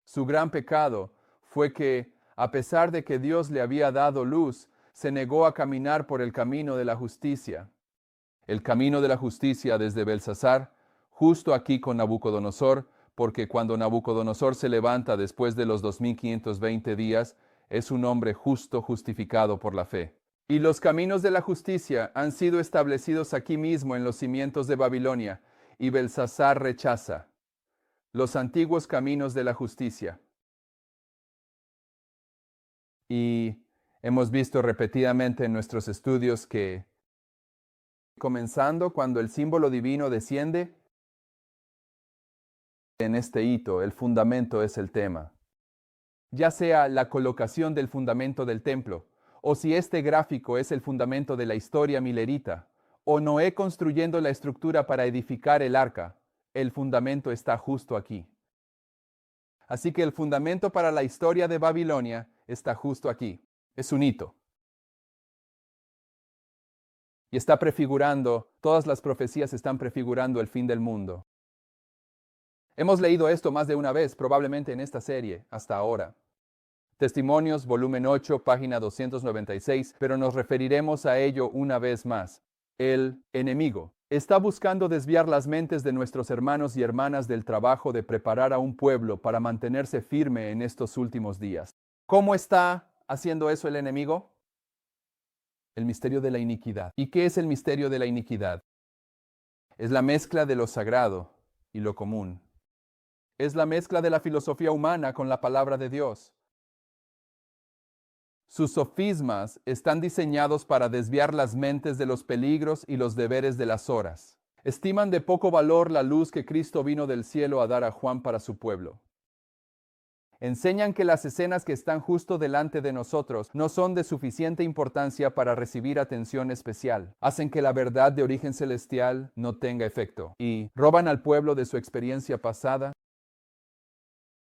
Su gran pecado fue que, a pesar de que Dios le había dado luz, se negó a caminar por el camino de la justicia. El camino de la justicia desde Belsasar, justo aquí con Nabucodonosor, porque cuando Nabucodonosor se levanta después de los 2520 días, es un hombre justo justificado por la fe. Y los caminos de la justicia han sido establecidos aquí mismo en los cimientos de Babilonia, y Belsasar rechaza los antiguos caminos de la justicia. Y hemos visto repetidamente en nuestros estudios que, comenzando cuando el símbolo divino desciende, en este hito el fundamento es el tema. Ya sea la colocación del fundamento del templo, o si este gráfico es el fundamento de la historia milerita, o Noé construyendo la estructura para edificar el arca, el fundamento está justo aquí. Así que el fundamento para la historia de Babilonia está justo aquí. Es un hito. Y está prefigurando, todas las profecías están prefigurando el fin del mundo. Hemos leído esto más de una vez, probablemente en esta serie, hasta ahora. Testimonios, volumen 8, página 296, pero nos referiremos a ello una vez más. El enemigo está buscando desviar las mentes de nuestros hermanos y hermanas del trabajo de preparar a un pueblo para mantenerse firme en estos últimos días. ¿Cómo está haciendo eso el enemigo? El misterio de la iniquidad. ¿Y qué es el misterio de la iniquidad? Es la mezcla de lo sagrado y lo común. Es la mezcla de la filosofía humana con la palabra de Dios. Sus sofismas están diseñados para desviar las mentes de los peligros y los deberes de las horas. Estiman de poco valor la luz que Cristo vino del cielo a dar a Juan para su pueblo. Enseñan que las escenas que están justo delante de nosotros no son de suficiente importancia para recibir atención especial. Hacen que la verdad de origen celestial no tenga efecto. Y roban al pueblo de su experiencia pasada.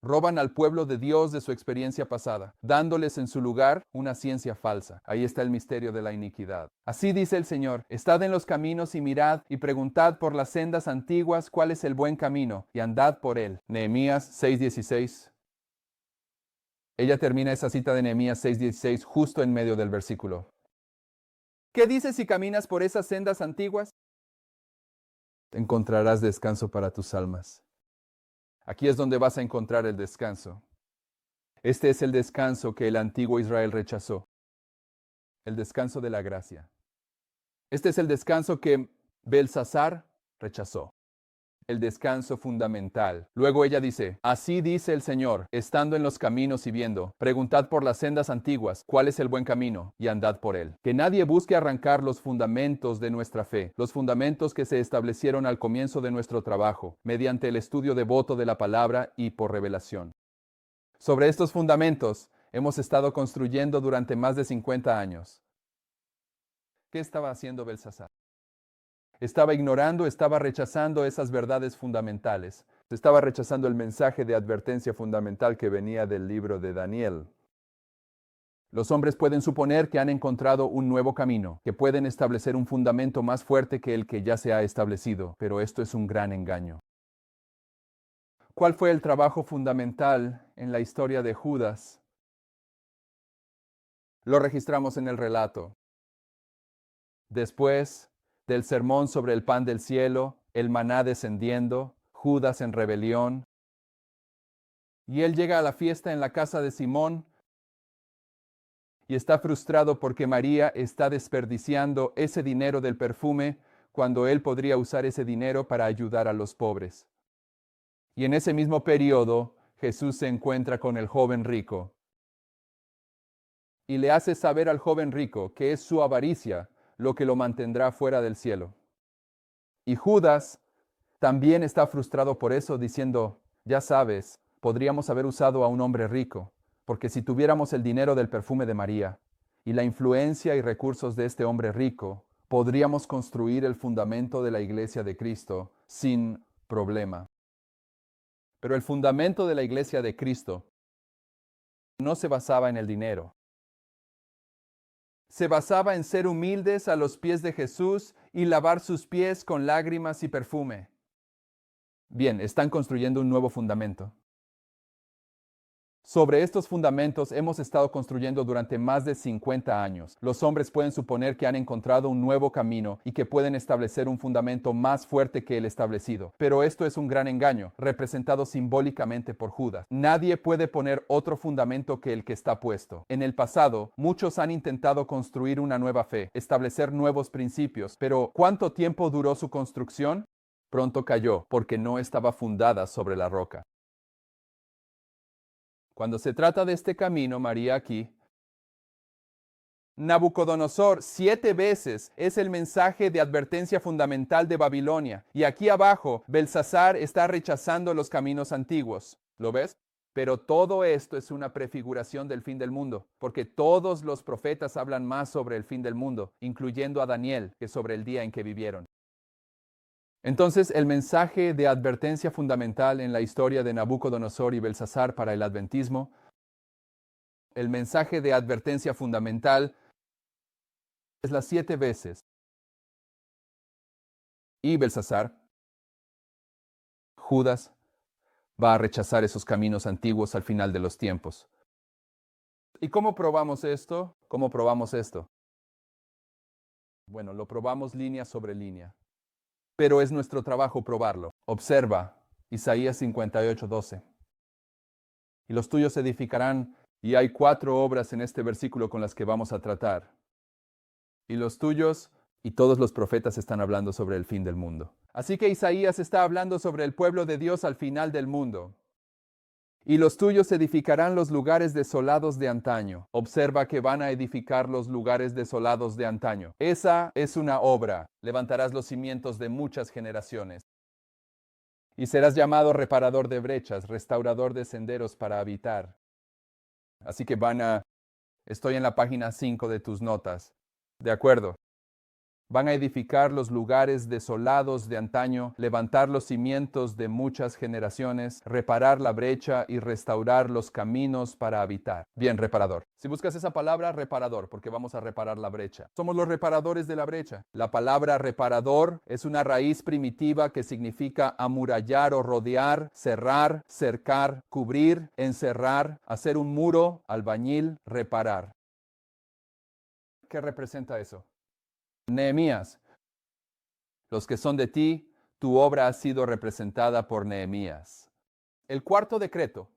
Roban al pueblo de Dios de su experiencia pasada, dándoles en su lugar una ciencia falsa. Ahí está el misterio de la iniquidad. Así dice el Señor: estad en los caminos y mirad y preguntad por las sendas antiguas cuál es el buen camino, y andad por él. Nehemías 6:16. Ella termina esa cita de Nehemías 6:16 justo en medio del versículo. ¿Qué dice si caminas por esas sendas antiguas? Encontrarás descanso para tus almas. Aquí es donde vas a encontrar el descanso. Este es el descanso que el antiguo Israel rechazó. El descanso de la gracia. Este es el descanso que Belsasar rechazó. El descanso fundamental. Luego ella dice: así dice el Señor, estando en los caminos y viendo, preguntad por las sendas antiguas, cuál es el buen camino, y andad por él. Que nadie busque arrancar los fundamentos de nuestra fe, los fundamentos que se establecieron al comienzo de nuestro trabajo, mediante el estudio devoto de la palabra y por revelación. Sobre estos fundamentos hemos estado construyendo durante más de 50 años. ¿Qué estaba haciendo Belsasar? Estaba ignorando, estaba rechazando esas verdades fundamentales. Estaba rechazando el mensaje de advertencia fundamental que venía del libro de Daniel. Los hombres pueden suponer que han encontrado un nuevo camino, que pueden establecer un fundamento más fuerte que el que ya se ha establecido, pero esto es un gran engaño. ¿Cuál fue el trabajo fundamental en la historia de Judas? Lo registramos en el relato. Después del sermón sobre el pan del cielo, el maná descendiendo, Judas en rebelión. Y él llega a la fiesta en la casa de Simón y está frustrado porque María está desperdiciando ese dinero del perfume cuando él podría usar ese dinero para ayudar a los pobres. Y en ese mismo periodo, Jesús se encuentra con el joven rico y le hace saber al joven rico que es su avaricia lo que lo mantendrá fuera del cielo. Y Judas también está frustrado por eso, diciendo: ya sabes, podríamos haber usado a un hombre rico, porque si tuviéramos el dinero del perfume de María y la influencia y recursos de este hombre rico, podríamos construir el fundamento de la iglesia de Cristo sin problema. Pero el fundamento de la iglesia de Cristo no se basaba en el dinero. Se basaba en ser humildes a los pies de Jesús y lavar sus pies con lágrimas y perfume. Bien, están construyendo un nuevo fundamento. Sobre estos fundamentos hemos estado construyendo durante más de 50 años. Los hombres pueden suponer que han encontrado un nuevo camino y que pueden establecer un fundamento más fuerte que el establecido. Pero esto es un gran engaño, representado simbólicamente por Judas. Nadie puede poner otro fundamento que el que está puesto. En el pasado, muchos han intentado construir una nueva fe, establecer nuevos principios, pero ¿cuánto tiempo duró su construcción? Pronto cayó, porque no estaba fundada sobre la roca. Cuando se trata de este camino, María aquí, Nabucodonosor 7 veces es el mensaje de advertencia fundamental de Babilonia. Y aquí abajo, Belsasar está rechazando los caminos antiguos. ¿Lo ves? Pero todo esto es una prefiguración del fin del mundo, porque todos los profetas hablan más sobre el fin del mundo, incluyendo a Daniel, que sobre el día en que vivieron. Entonces, el mensaje de advertencia fundamental en la historia de Nabucodonosor y Belsasar para el adventismo, el mensaje de advertencia fundamental es las 7 veces. Y Belsasar, Judas, va a rechazar esos caminos antiguos al final de los tiempos. ¿Y cómo probamos esto? ¿Cómo probamos esto? Bueno, lo probamos línea sobre línea. Pero es nuestro trabajo probarlo. Observa Isaías 58:12. Y los tuyos edificarán, y hay 4 obras en este versículo con las que vamos a tratar. Y los tuyos, y todos los profetas están hablando sobre el fin del mundo. Así que Isaías está hablando sobre el pueblo de Dios al final del mundo. Y los tuyos edificarán los lugares desolados de antaño. Observa que van a edificar los lugares desolados de antaño. Esa es una obra. Levantarás los cimientos de muchas generaciones. Y serás llamado reparador de brechas, restaurador de senderos para habitar. Así que estoy en la página 5 de tus notas. De acuerdo. Van a edificar los lugares desolados de antaño, levantar los cimientos de muchas generaciones, reparar la brecha y restaurar los caminos para habitar. Bien, reparador. Si buscas esa palabra, reparador, porque vamos a reparar la brecha. Somos los reparadores de la brecha. La palabra reparador es una raíz primitiva que significa amurallar o rodear, cerrar, cercar, cubrir, encerrar, hacer un muro, albañil, reparar. ¿Qué representa eso? Nehemías. Los que son de ti, tu obra ha sido representada por Nehemías. El cuarto decreto.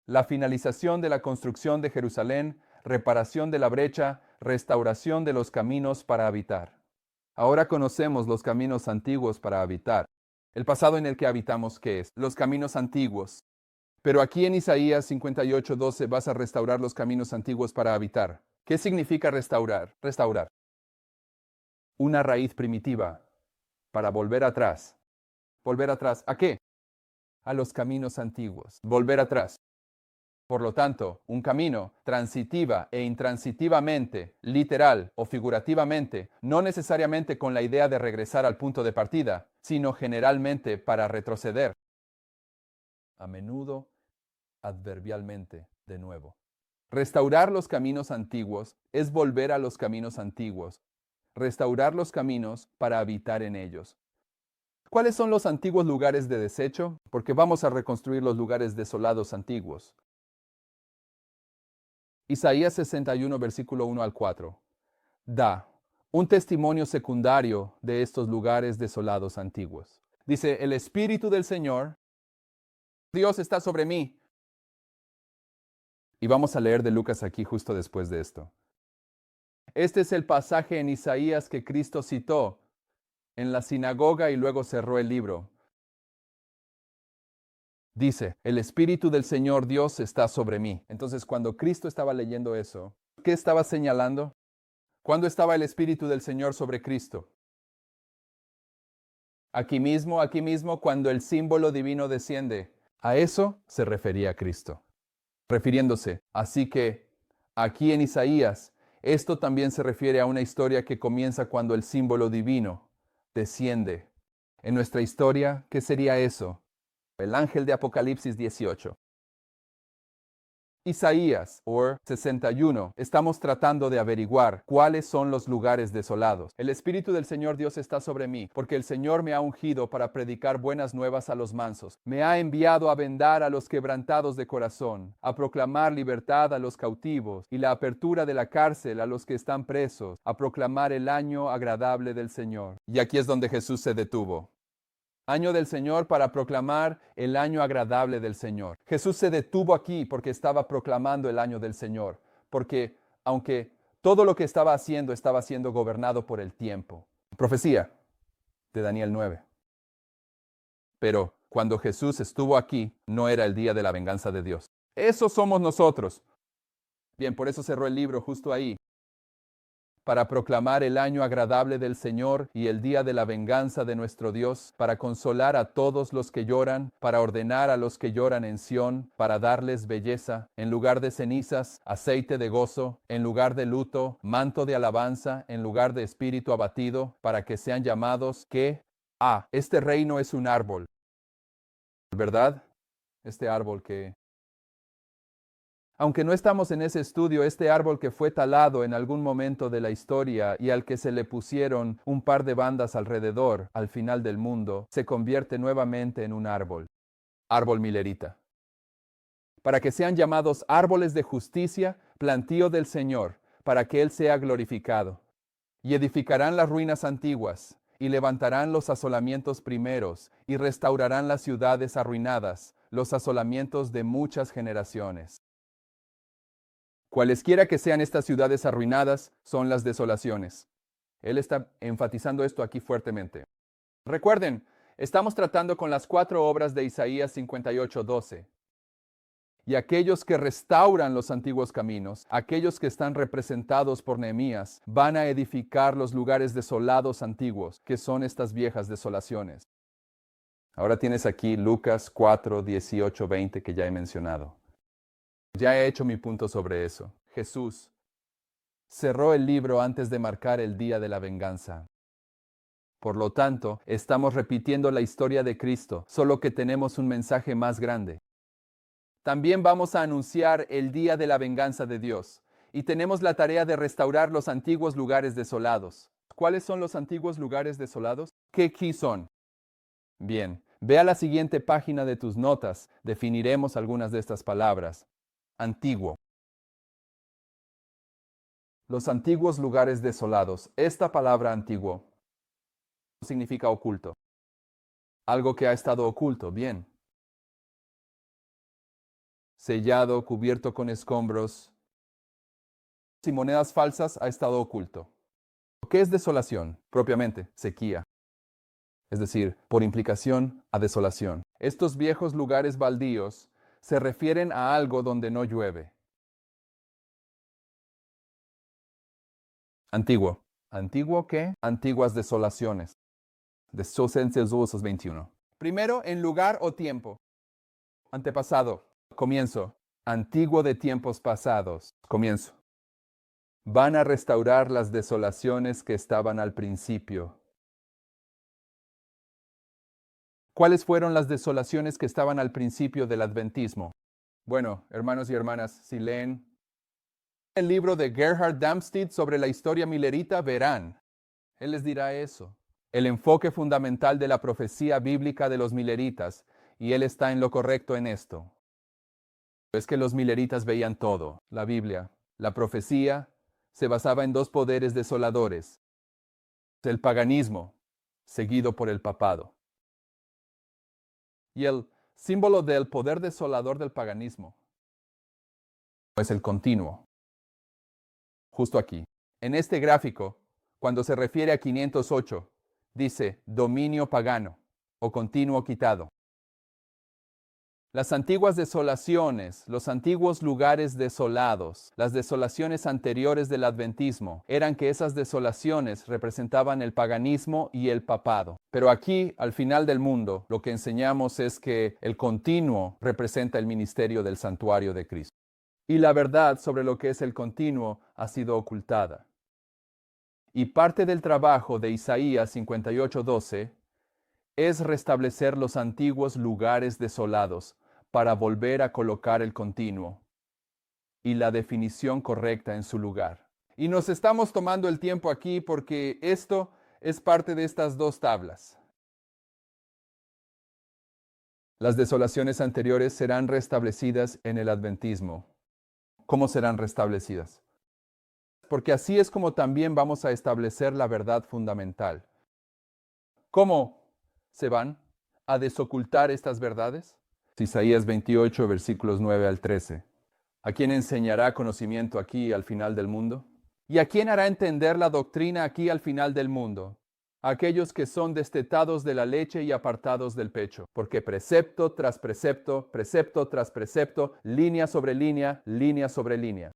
La finalización de la construcción de Jerusalén, reparación de la brecha, restauración de los caminos para habitar. Ahora conocemos los caminos antiguos para habitar. El pasado en el que habitamos, ¿qué es? Los caminos antiguos. Pero aquí en Isaías 58:12 vas a restaurar los caminos antiguos para habitar. ¿Qué significa restaurar? Restaurar. Una raíz primitiva para volver atrás. ¿Volver atrás a qué? A los caminos antiguos. Volver atrás. Por lo tanto, un camino, transitiva e intransitivamente, literal o figurativamente, no necesariamente con la idea de regresar al punto de partida, sino generalmente para retroceder. A menudo, adverbialmente, de nuevo. Restaurar los caminos antiguos es volver a los caminos antiguos. Restaurar los caminos para habitar en ellos. ¿Cuáles son los antiguos lugares de desecho? Porque vamos a reconstruir los lugares desolados antiguos. Isaías 61, versículo 1 al 4. Da un testimonio secundario de estos lugares desolados antiguos. Dice, el Espíritu del Señor, Dios está sobre mí. Y vamos a leer de Lucas aquí justo después de esto. Este es el pasaje en Isaías que Cristo citó en la sinagoga y luego cerró el libro. Dice, el Espíritu del Señor Dios está sobre mí. Entonces, cuando Cristo estaba leyendo eso, ¿qué estaba señalando? ¿Cuándo estaba el Espíritu del Señor sobre Cristo? Aquí mismo, cuando el símbolo divino desciende. A eso se refería Cristo. Refiriéndose, así que, aquí en Isaías, esto también se refiere a una historia que comienza cuando el símbolo divino desciende. En nuestra historia, ¿qué sería eso? El ángel de Apocalipsis 18. Isaías, o 61, estamos tratando de averiguar cuáles son los lugares desolados. El Espíritu del Señor Dios está sobre mí, porque el Señor me ha ungido para predicar buenas nuevas a los mansos. Me ha enviado a vendar a los quebrantados de corazón, a proclamar libertad a los cautivos y la apertura de la cárcel a los que están presos, a proclamar el año agradable del Señor. Y aquí es donde Jesús se detuvo. Año del Señor para proclamar el año agradable del Señor. Jesús se detuvo aquí porque estaba proclamando el año del Señor, porque aunque todo lo que estaba siendo gobernado por el tiempo. Profecía de Daniel 9. Pero cuando Jesús estuvo aquí, no era el día de la venganza de Dios. Eso somos nosotros. Bien, por eso cerró el libro justo ahí, para proclamar el año agradable del Señor y el día de la venganza de nuestro Dios, para consolar a todos los que lloran, para ordenar a los que lloran en Sión, para darles belleza, en lugar de cenizas, aceite de gozo, en lugar de luto, manto de alabanza, en lugar de espíritu abatido, para que sean llamados que, este reino es un árbol, ¿verdad? Este árbol que... Aunque no estamos en ese estudio, este árbol que fue talado en algún momento de la historia y al que se le pusieron un par de bandas alrededor al final del mundo, se convierte nuevamente en un árbol milerita. Para que sean llamados árboles de justicia, plantío del Señor, para que Él sea glorificado. Y edificarán las ruinas antiguas, y levantarán los asolamientos primeros, y restaurarán las ciudades arruinadas, los asolamientos de muchas generaciones. Cualesquiera que sean estas ciudades arruinadas, son las desolaciones. Él está enfatizando esto aquí fuertemente. Recuerden, estamos tratando con las 4 obras de Isaías 58:12. Y aquellos que restauran los antiguos caminos, aquellos que están representados por Nehemías, van a edificar los lugares desolados antiguos, que son estas viejas desolaciones. Ahora tienes aquí Lucas 4, 18, 20, que ya he mencionado. Ya he hecho mi punto sobre eso. Jesús cerró el libro antes de marcar el día de la venganza. Por lo tanto, estamos repitiendo la historia de Cristo, solo que tenemos un mensaje más grande. También vamos a anunciar el día de la venganza de Dios, y tenemos la tarea de restaurar los antiguos lugares desolados. ¿Cuáles son los antiguos lugares desolados? ¿Qué son? Bien, ve a la siguiente página de tus notas, definiremos algunas de estas palabras. Antiguo. Los antiguos lugares desolados. Esta palabra antiguo significa oculto. Algo que ha estado oculto, bien. Sellado, cubierto con escombros y monedas falsas, ha estado oculto. ¿Qué es desolación? Propiamente, sequía. Es decir, por implicación, a desolación. Estos viejos lugares baldíos se refieren a algo donde no llueve. Antiguo. ¿Antiguo qué? Antiguas desolaciones. Desolaciones 21. Primero, en lugar o tiempo. Antepasado. Comienzo. Antiguo de tiempos pasados. Comienzo. Van a restaurar las desolaciones que estaban al principio. ¿Cuáles fueron las desolaciones que estaban al principio del adventismo? Bueno, hermanos y hermanas, si leen el libro de Gerhard Damstedt sobre la historia milerita, verán. Él les dirá eso. El enfoque fundamental de la profecía bíblica de los mileritas, y él está en lo correcto en esto. Es que los mileritas veían todo. La Biblia, la profecía, se basaba en 2 poderes desoladores. El paganismo, seguido por el papado. Y el símbolo del poder desolador del paganismo es el continuo. Justo aquí. En este gráfico, cuando se refiere a 508, dice dominio pagano o continuo quitado. Las antiguas desolaciones, los antiguos lugares desolados, las desolaciones anteriores del adventismo, eran que esas desolaciones representaban el paganismo y el papado. Pero aquí, al final del mundo, lo que enseñamos es que el continuo representa el ministerio del santuario de Cristo. Y la verdad sobre lo que es el continuo ha sido ocultada. Y parte del trabajo de Isaías 58:12 es restablecer los antiguos lugares desolados para volver a colocar el continuo. y la definición correcta en su lugar. Y nos estamos tomando el tiempo aquí porque esto es parte de estas dos tablas. Las desolaciones anteriores serán restablecidas en el adventismo. ¿Cómo serán restablecidas? Porque así es como también vamos a establecer la verdad fundamental. ¿Cómo se van a desocultar estas verdades? Isaías 28, versículos 9 al 13. ¿A quién enseñará conocimiento aquí al final del mundo? ¿Y a quién hará entender la doctrina aquí al final del mundo? A aquellos que son destetados de la leche y apartados del pecho, porque precepto tras precepto, precepto tras precepto, línea sobre línea, línea sobre línea.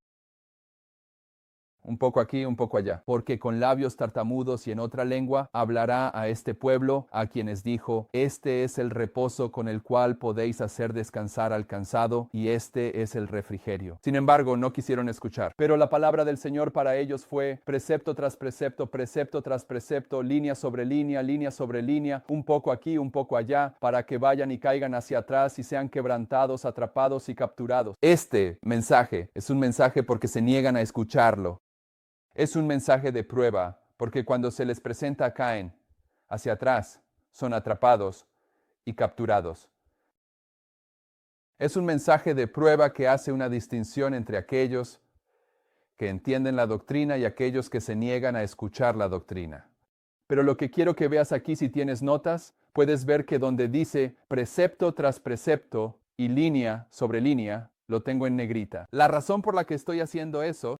Un poco aquí, un poco allá. Porque con labios tartamudos y en otra lengua hablará a este pueblo, a quienes dijo, este es el reposo con el cual podéis hacer descansar al cansado, y este es el refrigerio. Sin embargo, no quisieron escuchar. Pero la palabra del Señor para ellos fue precepto tras precepto, precepto tras precepto, línea sobre línea, un poco aquí, un poco allá, para que vayan y caigan hacia atrás y sean quebrantados, atrapados y capturados. Este mensaje es un mensaje porque se niegan a escucharlo. Es un mensaje de prueba, porque cuando se les presenta caen hacia atrás, son atrapados y capturados. Es un mensaje de prueba que hace una distinción entre aquellos que entienden la doctrina y aquellos que se niegan a escuchar la doctrina. Pero lo que quiero que veas aquí, si tienes notas, puedes ver que donde dice precepto tras precepto y línea sobre línea, lo tengo en negrita. La razón por la que estoy haciendo eso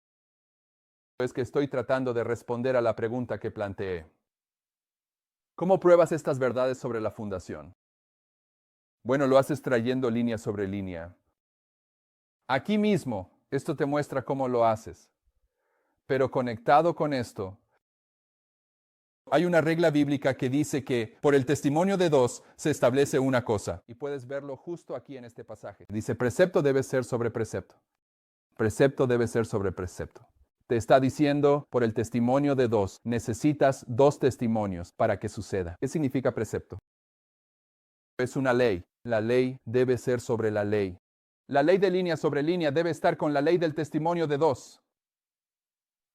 es que estoy tratando de responder a la pregunta que planteé. ¿Cómo pruebas estas verdades sobre la fundación? Bueno, lo haces trayendo línea sobre línea. Aquí mismo, esto te muestra cómo lo haces. Pero conectado con esto, hay una regla bíblica que dice que por el testimonio de dos se establece una cosa. Y puedes verlo justo aquí en este pasaje. Dice, precepto debe ser sobre precepto. Precepto debe ser sobre precepto. Te está diciendo, por el testimonio de dos, necesitas dos testimonios para que suceda. ¿Qué significa precepto? Es una ley. La ley debe ser sobre la ley. La ley de línea sobre línea debe estar con la ley del testimonio de dos.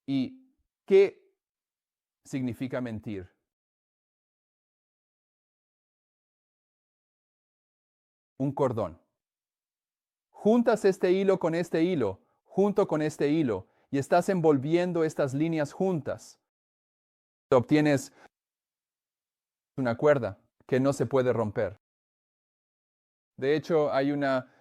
¿Y qué significa mentir? Un cordón. Juntas este hilo con este hilo, junto con este hilo, y estás envolviendo estas líneas juntas. Obtienes una cuerda que no se puede romper. De hecho, hay una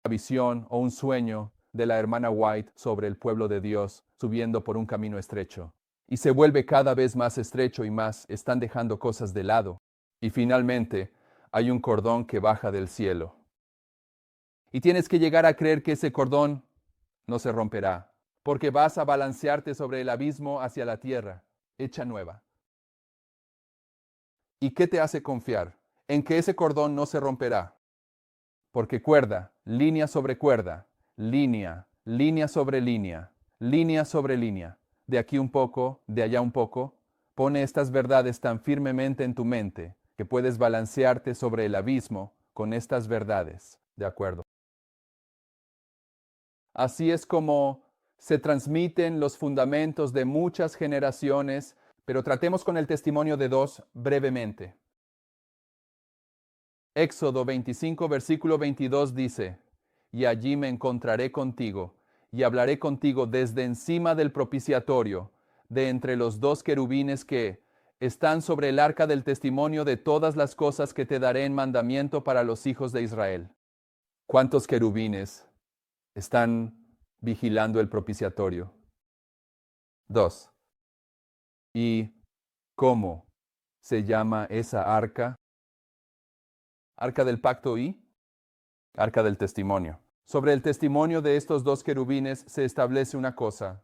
visión o un sueño de la hermana White sobre el pueblo de Dios subiendo por un camino estrecho. Y se vuelve cada vez más estrecho y más, están dejando cosas de lado. Y finalmente, hay un cordón que baja del cielo. Y tienes que llegar a creer que ese cordón no se romperá, porque vas a balancearte sobre el abismo hacia la tierra, hecha nueva. ¿Y qué te hace confiar? En que ese cordón no se romperá. Porque cuerda, línea sobre cuerda, línea, línea sobre línea, línea sobre línea, de aquí un poco, de allá un poco, pone estas verdades tan firmemente en tu mente que puedes balancearte sobre el abismo con estas verdades. ¿De acuerdo? Así es como se transmiten los fundamentos de muchas generaciones, pero tratemos con el testimonio de dos brevemente. Éxodo 25, versículo 22 dice, y allí me encontraré contigo, y hablaré contigo desde encima del propiciatorio, de entre los dos querubines que están sobre el arca del testimonio de todas las cosas que te daré en mandamiento para los hijos de Israel. ¿Cuántos querubines están vigilando el propiciatorio? Dos. ¿Y cómo se llama esa arca? Arca del pacto y arca del testimonio. Sobre el testimonio de estos dos querubines se establece una cosa.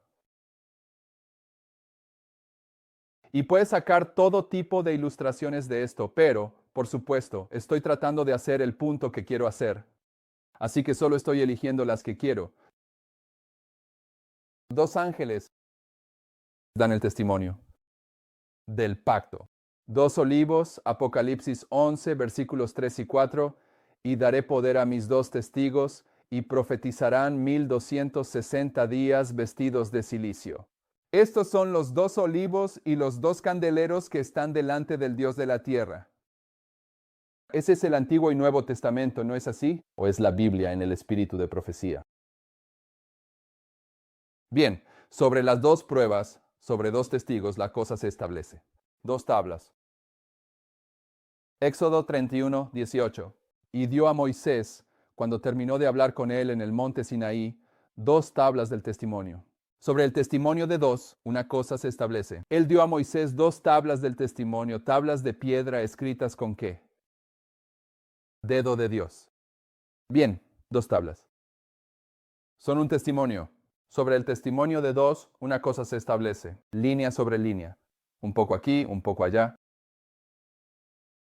Y puedes sacar todo tipo de ilustraciones de esto, pero, por supuesto, estoy tratando de hacer el punto que quiero hacer. Así que solo estoy eligiendo las que quiero. Dos ángeles dan el testimonio del pacto. Dos olivos, Apocalipsis 11, versículos 3 y 4, y daré poder a mis dos testigos, y profetizarán 1260 días vestidos de cilicio. Estos son los 2 olivos y los 2 candeleros que están delante del Dios de la tierra. Ese es el Antiguo y Nuevo Testamento, ¿no es así? ¿O es la Biblia en el espíritu de profecía? Bien, sobre las 2 pruebas, sobre 2 testigos, la cosa se establece. 2 tablas. Éxodo 31, 18. Y dio a Moisés, cuando terminó de hablar con él en el monte Sinaí, 2 tablas del testimonio. Sobre el testimonio de 2, una cosa se establece. Él dio a Moisés 2 tablas del testimonio, tablas de piedra escritas con ¿qué? Dedo de Dios. Bien, 2 tablas. Son un testimonio. Sobre el testimonio de 2, una cosa se establece. Línea sobre línea. Un poco aquí, un poco allá.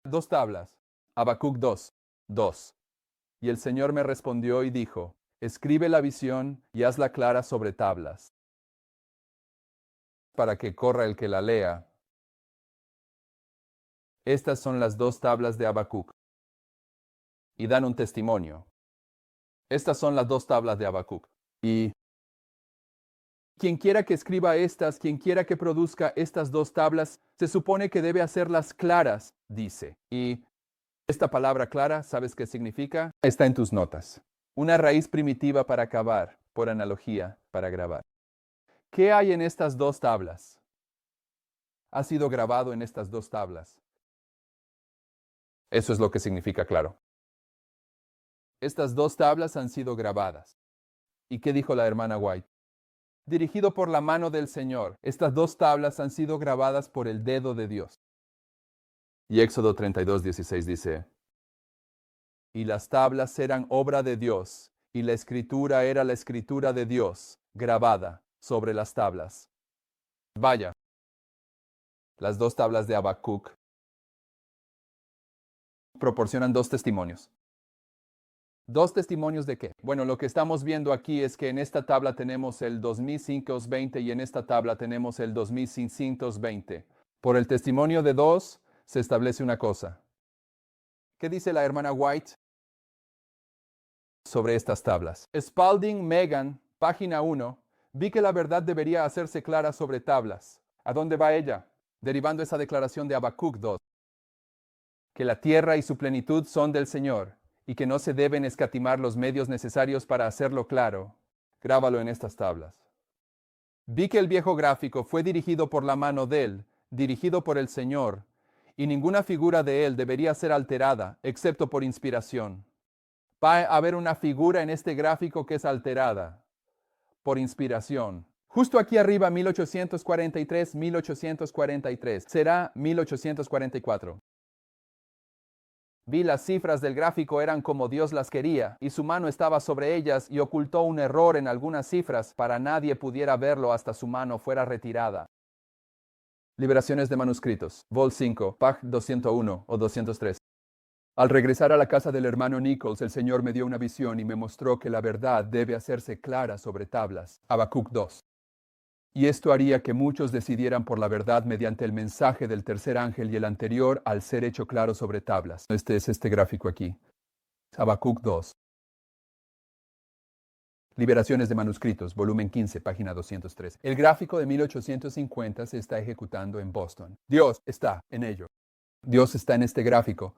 2 tablas. Habacuc 2. 2. Y el Señor me respondió y dijo, escribe la visión y hazla clara sobre tablas, para que corra el que la lea. Estas son las 2 tablas de Habacuc. Y dan un testimonio. Estas son las 2 tablas de Habacuc. Y quien quiera que escriba estas, quien quiera que produzca estas 2 tablas, se supone que debe hacerlas claras, dice. Y esta palabra clara, ¿sabes qué significa? Está en tus notas. Una raíz primitiva para acabar, por analogía, para grabar. ¿Qué hay en estas 2 tablas? Ha sido grabado en estas 2 tablas. Eso es lo que significa claro. Estas 2 tablas han sido grabadas. ¿Y qué dijo la hermana White? Dirigido por la mano del Señor, estas 2 tablas han sido grabadas por el dedo de Dios. Y Éxodo 32, 16 dice, y las tablas eran obra de Dios, y la escritura era la escritura de Dios, grabada sobre las tablas. Vaya, las 2 tablas de Habacuc proporcionan 2 testimonios. ¿2 testimonios de qué? Bueno, lo que estamos viendo aquí es que en esta tabla tenemos el 2520 y en esta tabla tenemos el 2620. Por el testimonio de 2 se establece una cosa. ¿Qué dice la hermana White sobre estas tablas? Spalding Megan, página 1, vi que la verdad debería hacerse clara sobre tablas. ¿A dónde va ella? Derivando esa declaración de Habacuc 2. Que la tierra y su plenitud son del Señor, y que no se deben escatimar los medios necesarios para hacerlo claro. Grábalo en estas tablas. Vi que el viejo gráfico fue dirigido por la mano de él, dirigido por el Señor, y ninguna figura de él debería ser alterada, excepto por inspiración. Va a haber una figura en este gráfico que es alterada, por inspiración. Justo aquí arriba, 1843, 1843. Será 1844. Vi las cifras del gráfico eran como Dios las quería, y su mano estaba sobre ellas y ocultó un error en algunas cifras para nadie pudiera verlo hasta su mano fuera retirada. Liberaciones de manuscritos, Vol 5, Pag 201 o 203. Al regresar a la casa del hermano Nichols, el Señor me dio una visión y me mostró que la verdad debe hacerse clara sobre tablas. Habacuc 2. Y esto haría que muchos decidieran por la verdad mediante el mensaje del tercer ángel y el anterior al ser hecho claro sobre tablas. Este es este gráfico aquí. Habacuc 2. Liberaciones de manuscritos, volumen 15, página 203. El gráfico de 1850 se está ejecutando en Boston. Dios está en ello. Dios está en este gráfico.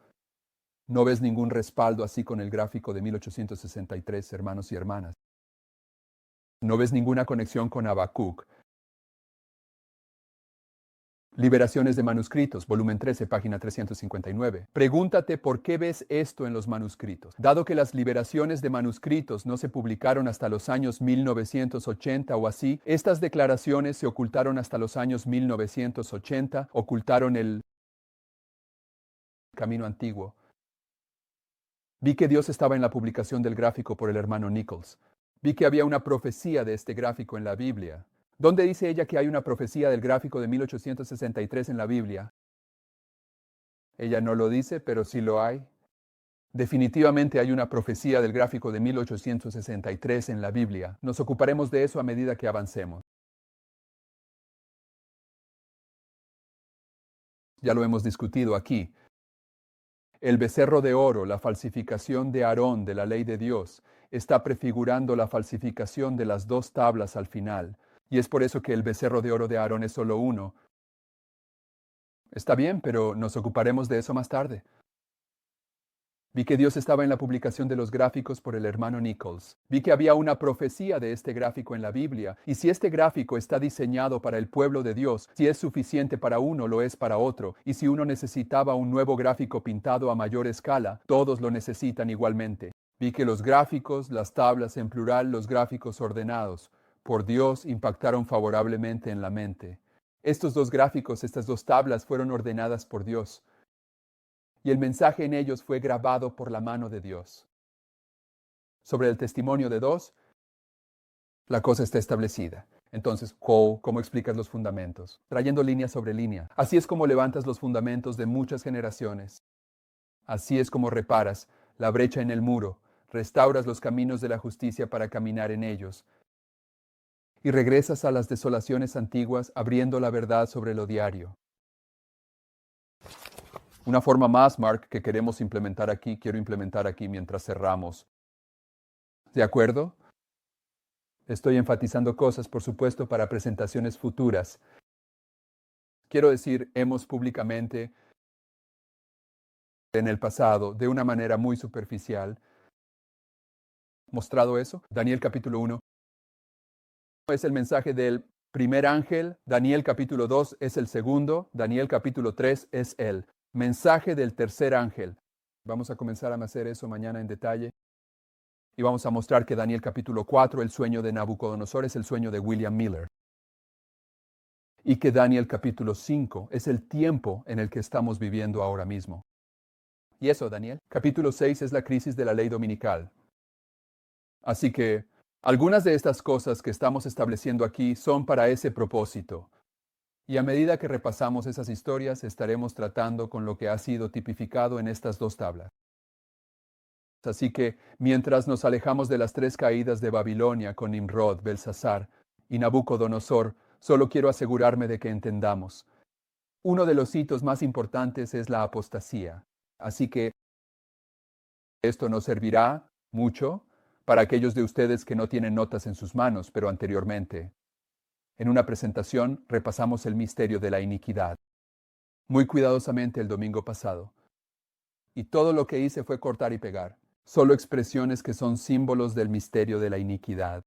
No ves ningún respaldo así con el gráfico de 1863, hermanos y hermanas. No ves ninguna conexión con Habacuc. Liberaciones de manuscritos, volumen 13, página 359. Pregúntate por qué ves esto en los manuscritos. Dado que las liberaciones de manuscritos no se publicaron hasta los años 1980 o así, estas declaraciones se ocultaron hasta los años 1980, ocultaron el camino antiguo. Vi que Dios estaba en la publicación del gráfico por el hermano Nichols. Vi que había una profecía de este gráfico en la Biblia. ¿Dónde dice ella que hay una profecía del gráfico de 1863 en la Biblia? Ella no lo dice, pero sí lo hay. Definitivamente hay una profecía del gráfico de 1863 en la Biblia. Nos ocuparemos de eso a medida que avancemos. Ya lo hemos discutido aquí. El becerro de oro, la falsificación de Aarón de la ley de Dios, está prefigurando la falsificación de las dos tablas al final. Y es por eso que el becerro de oro de Aarón es solo uno. Está bien, pero nos ocuparemos de eso más tarde. Vi que Dios estaba en la publicación de los gráficos por el hermano Nichols. Vi que había una profecía de este gráfico en la Biblia, y si este gráfico está diseñado para el pueblo de Dios, si es suficiente para uno, lo es para otro, y si uno necesitaba un nuevo gráfico pintado a mayor escala, todos lo necesitan igualmente. Vi que los gráficos, las tablas en plural, los gráficos ordenados, por Dios impactaron favorablemente en la mente. Estos dos gráficos, estas dos tablas fueron ordenadas por Dios, y el mensaje en ellos fue grabado por la mano de Dios. Sobre el testimonio de dos, la cosa está establecida. Entonces, ¿cómo explicas los fundamentos? Trayendo línea sobre línea. Así es como levantas los fundamentos de muchas generaciones. Así es como reparas la brecha en el muro, restauras los caminos de la justicia para caminar en ellos, y regresas a las desolaciones antiguas abriendo la verdad sobre lo diario. Una forma más, Mark, que queremos implementar aquí, quiero implementar aquí mientras cerramos. ¿De acuerdo? Estoy enfatizando cosas, por supuesto, para presentaciones futuras. Quiero decir, hemos públicamente, en el pasado, de una manera muy superficial, mostrado eso. Daniel capítulo 1 es el mensaje del primer ángel, Daniel capítulo 2 es el segundo, Daniel capítulo 3 es el mensaje del tercer ángel. Vamos a comenzar a hacer eso mañana en detalle. Y vamos a mostrar que Daniel capítulo 4, el sueño de Nabucodonosor, es el sueño de William Miller. Y que Daniel capítulo 5 es el tiempo en el que estamos viviendo ahora mismo. Y eso, Daniel. Capítulo 6 es la crisis de la ley dominical. Así que algunas de estas cosas que estamos estableciendo aquí son para ese propósito. Y a medida que repasamos esas historias, estaremos tratando con lo que ha sido tipificado en estas dos tablas. Así que, mientras nos alejamos de las tres caídas de Babilonia con Nimrod, Belsasar y Nabucodonosor, solo quiero asegurarme de que entendamos. Uno de los hitos más importantes es la apostasía. Así que esto nos servirá mucho para aquellos de ustedes que no tienen notas en sus manos, pero anteriormente. En una presentación repasamos el misterio de la iniquidad, muy cuidadosamente el domingo pasado. Y todo lo que hice fue cortar y pegar, solo expresiones que son símbolos del misterio de la iniquidad.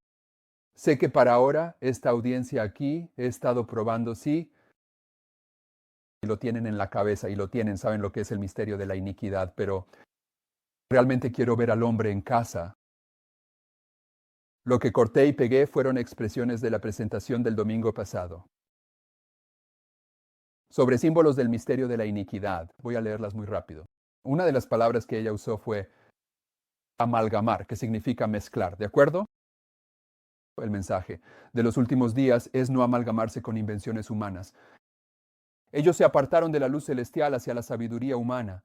Sé que para ahora, esta audiencia aquí, he estado probando sí, y lo tienen en la cabeza y lo tienen, saben lo que es el misterio de la iniquidad, pero realmente quiero ver al hombre en casa. Lo que corté y pegué fueron expresiones de la presentación del domingo pasado. Sobre símbolos del misterio de la iniquidad, voy a leerlas muy rápido. Una de las palabras que ella usó fue amalgamar, que significa mezclar, ¿de acuerdo? El mensaje de los últimos días es no amalgamarse con invenciones humanas. Ellos se apartaron de la luz celestial hacia la sabiduría humana.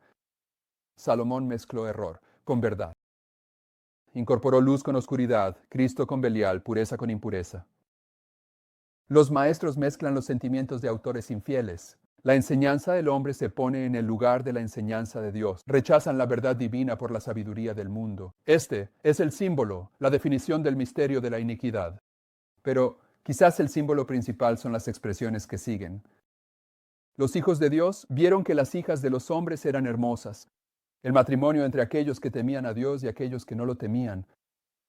Salomón mezcló error con verdad. Incorporó luz con oscuridad, Cristo con Belial, pureza con impureza. Los maestros mezclan los sentimientos de autores infieles. La enseñanza del hombre se pone en el lugar de la enseñanza de Dios. Rechazan la verdad divina por la sabiduría del mundo. Este es el símbolo, la definición del misterio de la iniquidad. Pero quizás el símbolo principal son las expresiones que siguen. Los hijos de Dios vieron que las hijas de los hombres eran hermosas. El matrimonio entre aquellos que temían a Dios y aquellos que no lo temían,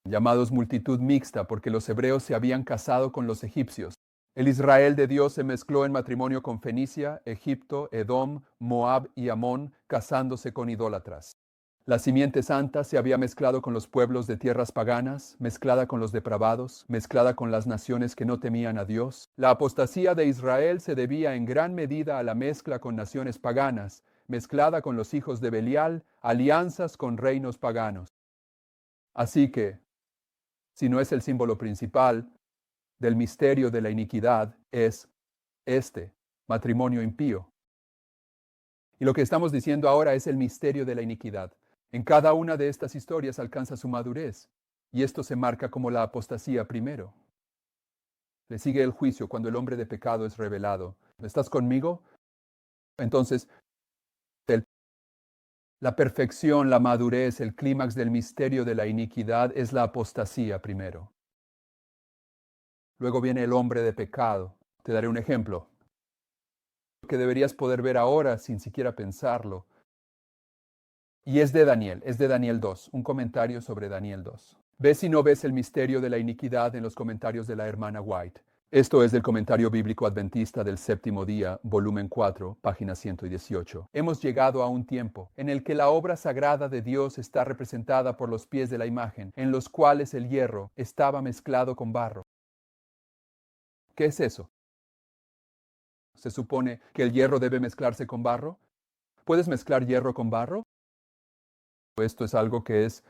llamados multitud mixta porque los hebreos se habían casado con los egipcios. El Israel de Dios se mezcló en matrimonio con Fenicia, Egipto, Edom, Moab y Amón, casándose con idólatras. La simiente santa se había mezclado con los pueblos de tierras paganas, mezclada con los depravados, mezclada con las naciones que no temían a Dios. La apostasía de Israel se debía en gran medida a la mezcla con naciones paganas, mezclada con los hijos de Belial, alianzas con reinos paganos. Así que, si no es el símbolo principal del misterio de la iniquidad, es este matrimonio impío. Y lo que estamos diciendo ahora es el misterio de la iniquidad. En cada una de estas historias alcanza su madurez, y esto se marca como la apostasía primero. Le sigue el juicio cuando el hombre de pecado es revelado. ¿Estás conmigo? Entonces, el La perfección, la madurez, el clímax del misterio de la iniquidad es la apostasía primero. Luego viene el hombre de pecado. Te daré un ejemplo que deberías poder ver ahora sin siquiera pensarlo. Y es de Daniel 2, un comentario sobre Daniel 2. Ve si no ves el misterio de la iniquidad en los comentarios de la hermana White. Esto es del Comentario Bíblico Adventista del Séptimo Día, volumen 4, página 118. Hemos llegado a un tiempo en el que la obra sagrada de Dios está representada por los pies de la imagen, en los cuales el hierro estaba mezclado con barro. ¿Qué es eso? ¿Se supone que el hierro debe mezclarse con barro? ¿Puedes mezclar hierro con barro? Esto es algo que es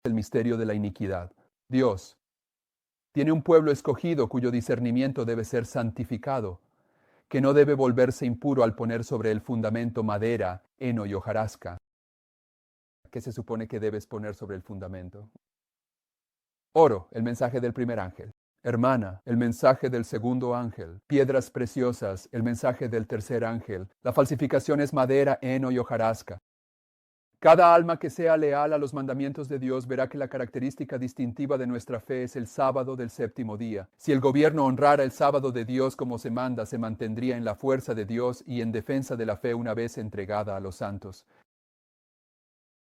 el misterio de la iniquidad. Dios tiene un pueblo escogido cuyo discernimiento debe ser santificado, que no debe volverse impuro al poner sobre el fundamento madera, heno y hojarasca. ¿Qué se supone que debes poner sobre el fundamento? Oro, el mensaje del primer ángel. Hermana, el mensaje del segundo ángel. Piedras preciosas, el mensaje del tercer ángel. La falsificación es madera, heno y hojarasca. Cada alma que sea leal a los mandamientos de Dios verá que la característica distintiva de nuestra fe es el sábado del séptimo día. Si el gobierno honrara el sábado de Dios como se manda, se mantendría en la fuerza de Dios y en defensa de la fe una vez entregada a los santos.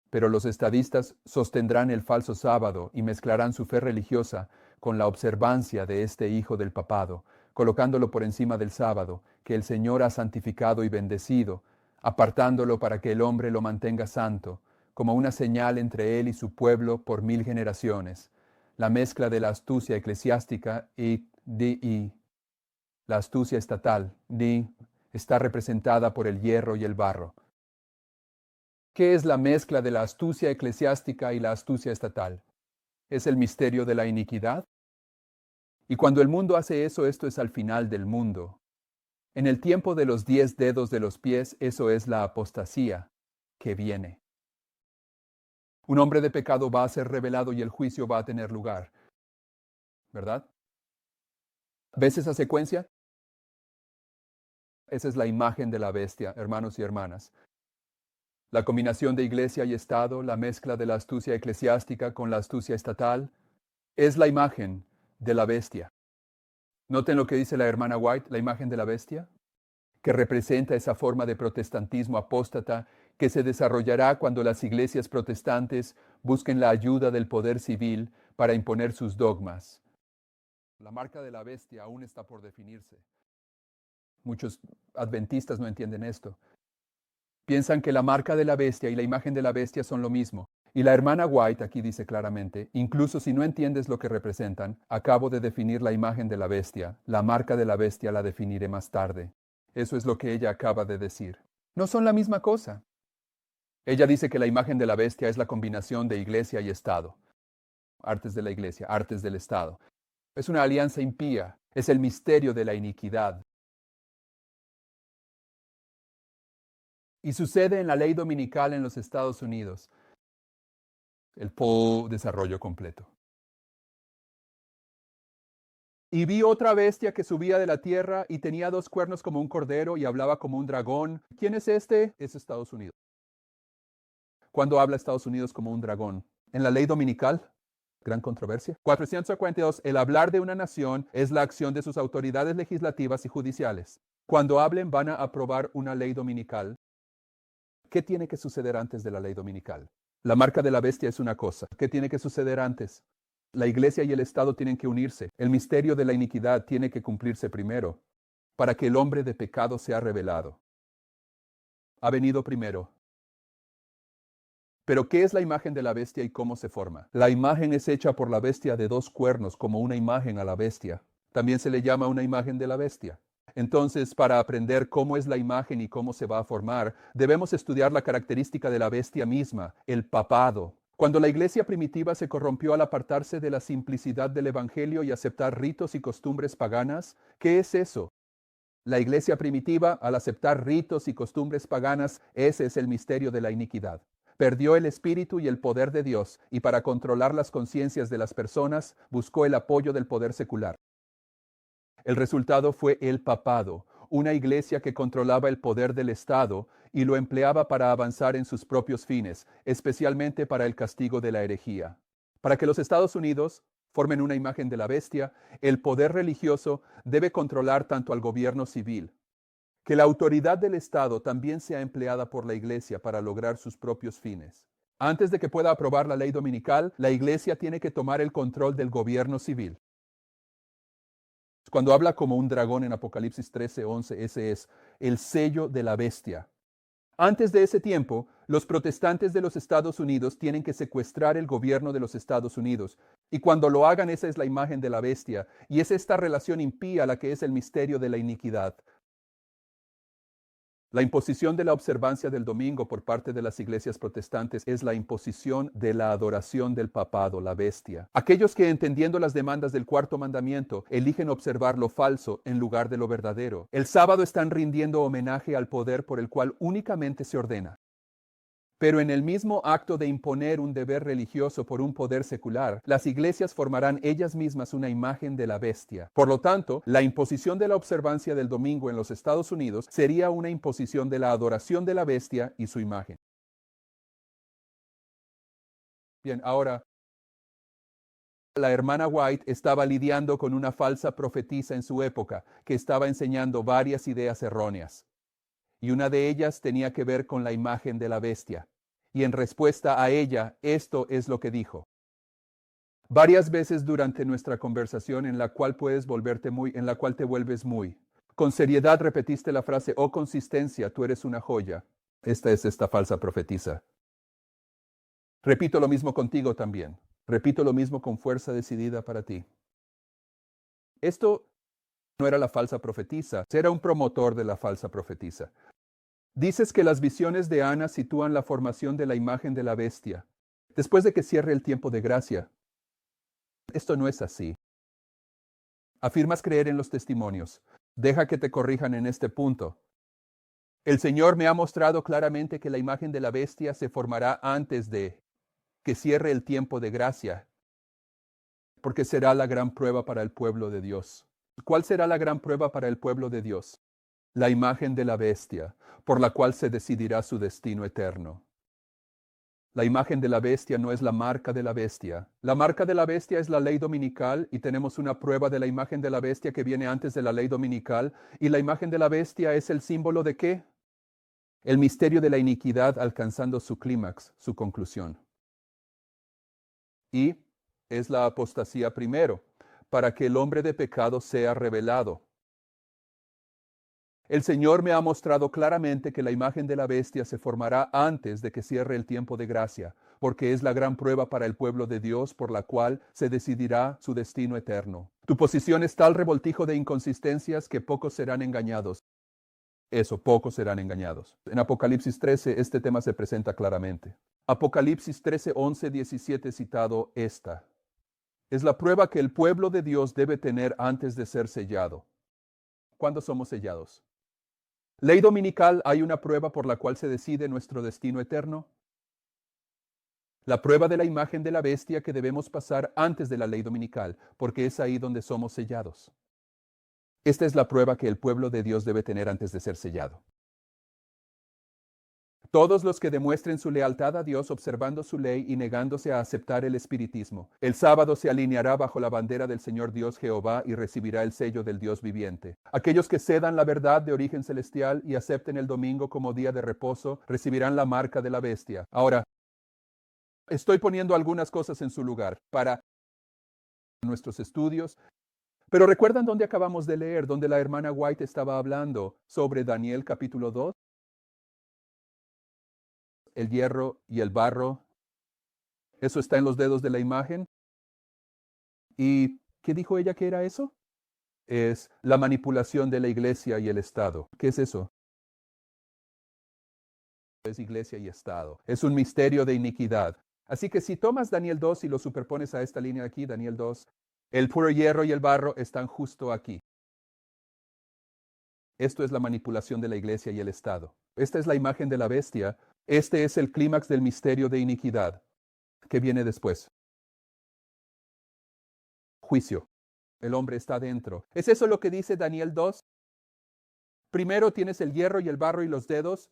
Pero los estadistas sostendrán el falso sábado y mezclarán su fe religiosa con la observancia de este hijo del papado, colocándolo por encima del sábado, que el Señor ha santificado y bendecido, apartándolo para que el hombre lo mantenga santo, como una señal entre él y su pueblo por 1000 generaciones. La mezcla de la astucia eclesiástica y la astucia estatal está representada por el hierro y el barro. ¿Qué es la mezcla de la astucia eclesiástica y la astucia estatal? ¿Es el misterio de la iniquidad? Y cuando el mundo hace eso, esto es al final del mundo. En el tiempo de los 10 dedos de los pies, eso es la apostasía que viene. Un hombre de pecado va a ser revelado y el juicio va a tener lugar. ¿Verdad? ¿Ves esa secuencia? Esa es la imagen de la bestia, hermanos y hermanas. La combinación de iglesia y Estado, la mezcla de la astucia eclesiástica con la astucia estatal, es la imagen de la bestia. Noten lo que dice la hermana White, la imagen de la bestia, que representa esa forma de protestantismo apóstata que se desarrollará cuando las iglesias protestantes busquen la ayuda del poder civil para imponer sus dogmas. La marca de la bestia aún está por definirse. Muchos adventistas no entienden esto. Piensan que la marca de la bestia y la imagen de la bestia son lo mismo. Y la hermana White aquí dice claramente, incluso si no entiendes lo que representan, acabo de definir la imagen de la bestia. La marca de la bestia la definiré más tarde. Eso es lo que ella acaba de decir. No son la misma cosa. Ella dice que la imagen de la bestia es la combinación de iglesia y Estado. Artes de la iglesia, artes del Estado. Es una alianza impía. Es el misterio de la iniquidad. Y sucede en la ley dominical en los Estados Unidos. El desarrollo completo. Y vi otra bestia que subía de la tierra y tenía 2 cuernos como un cordero y hablaba como un dragón. ¿Quién es este? Es Estados Unidos. ¿Cuándo habla Estados Unidos como un dragón? En la ley dominical. Gran controversia. 442. El hablar de una nación es la acción de sus autoridades legislativas y judiciales. Cuando hablen van a aprobar una ley dominical. ¿Qué tiene que suceder antes de la ley dominical? La marca de la bestia es una cosa. ¿Qué tiene que suceder antes? La iglesia y el Estado tienen que unirse. El misterio de la iniquidad tiene que cumplirse primero, para que el hombre de pecado sea revelado. Ha venido primero. Pero ¿qué es la imagen de la bestia y cómo se forma? La imagen es hecha por la bestia de 2 cuernos como una imagen a la bestia. También se le llama una imagen de la bestia. Entonces, para aprender cómo es la imagen y cómo se va a formar, debemos estudiar la característica de la bestia misma, el papado. Cuando la iglesia primitiva se corrompió al apartarse de la simplicidad del evangelio y aceptar ritos y costumbres paganas, ¿qué es eso? La iglesia primitiva, al aceptar ritos y costumbres paganas, ese es el misterio de la iniquidad. Perdió el espíritu y el poder de Dios, y para controlar las conciencias de las personas, buscó el apoyo del poder secular. El resultado fue el papado, una iglesia que controlaba el poder del Estado y lo empleaba para avanzar en sus propios fines, especialmente para el castigo de la herejía. Para que los Estados Unidos formen una imagen de la bestia, el poder religioso debe controlar tanto al gobierno civil. Que la autoridad del Estado también sea empleada por la iglesia para lograr sus propios fines. Antes de que pueda aprobar la ley dominical, la iglesia tiene que tomar el control del gobierno civil. Cuando habla como un dragón en Apocalipsis 13:11, ese es el sello de la bestia. Antes de ese tiempo, los protestantes de los Estados Unidos tienen que secuestrar el gobierno de los Estados Unidos. Y cuando lo hagan, esa es la imagen de la bestia. Y es esta relación impía la que es el misterio de la iniquidad. La imposición de la observancia del domingo por parte de las iglesias protestantes es la imposición de la adoración del papado, la bestia. Aquellos que, entendiendo las demandas del cuarto mandamiento, eligen observar lo falso en lugar de lo verdadero. El sábado están rindiendo homenaje al poder por el cual únicamente se ordena. Pero en el mismo acto de imponer un deber religioso por un poder secular, las iglesias formarán ellas mismas una imagen de la bestia. Por lo tanto, la imposición de la observancia del domingo en los Estados Unidos sería una imposición de la adoración de la bestia y su imagen. Bien, ahora, la hermana White estaba lidiando con una falsa profetisa en su época, que estaba enseñando varias ideas erróneas. Y una de ellas tenía que ver con la imagen de la bestia. Y en respuesta a ella, esto es lo que dijo. Varias veces durante nuestra conversación en la cual te vuelves muy. Con seriedad repetiste la frase, oh consistencia, tú eres una joya. Esta es esta falsa profetisa. Repito lo mismo contigo también. Repito lo mismo con fuerza decidida para ti. Esto no era la falsa profetisa, era un promotor de la falsa profetisa. Dices que las visiones de Ana sitúan la formación de la imagen de la bestia, después de que cierre el tiempo de gracia. Esto no es así. Afirmas creer en los testimonios. Deja que te corrijan en este punto. El Señor me ha mostrado claramente que la imagen de la bestia se formará antes de que cierre el tiempo de gracia, porque será la gran prueba para el pueblo de Dios. ¿Cuál será la gran prueba para el pueblo de Dios? La imagen de la bestia, por la cual se decidirá su destino eterno. La imagen de la bestia no es la marca de la bestia. La marca de la bestia es la ley dominical y tenemos una prueba de la imagen de la bestia que viene antes de la ley dominical. ¿Y la imagen de la bestia es el símbolo de qué? El misterio de la iniquidad alcanzando su clímax, su conclusión. Y es la apostasía primero, para que el hombre de pecado sea revelado. El Señor me ha mostrado claramente que la imagen de la bestia se formará antes de que cierre el tiempo de gracia, porque es la gran prueba para el pueblo de Dios por la cual se decidirá su destino eterno. Tu posición es tal revoltijo de inconsistencias que pocos serán engañados. Pocos serán engañados. En Apocalipsis 13 este tema se presenta claramente. Apocalipsis 13, 11, 17 citado esta. Es la prueba que el pueblo de Dios debe tener antes de ser sellado. ¿Cuándo somos sellados? Ley dominical, hay una prueba por la cual se decide nuestro destino eterno. La prueba de la imagen de la bestia que debemos pasar antes de la ley dominical, porque es ahí donde somos sellados. Esta es la prueba que el pueblo de Dios debe tener antes de ser sellado. Todos los que demuestren su lealtad a Dios observando su ley y negándose a aceptar el espiritismo. El sábado se alineará bajo la bandera del Señor Dios Jehová y recibirá el sello del Dios viviente. Aquellos que cedan la verdad de origen celestial y acepten el domingo como día de reposo recibirán la marca de la bestia. Ahora, estoy poniendo algunas cosas en su lugar para nuestros estudios. Pero ¿recuerdan dónde acabamos de leer, donde la hermana White estaba hablando sobre Daniel capítulo 2? El hierro y el barro. Eso está en los dedos de la imagen. ¿Y qué dijo ella que era eso? Es la manipulación de la iglesia y el Estado. ¿Qué es eso? Es iglesia y Estado. Es un misterio de iniquidad. Así que si tomas Daniel 2 y lo superpones a esta línea aquí, Daniel 2, el puro hierro y el barro están justo aquí. Esto es la manipulación de la iglesia y el Estado. Esta es la imagen de la bestia. Este es el clímax del misterio de iniquidad que viene después. Juicio. El hombre está dentro. ¿Es eso lo que dice Daniel 2? Primero tienes el hierro y el barro y los dedos,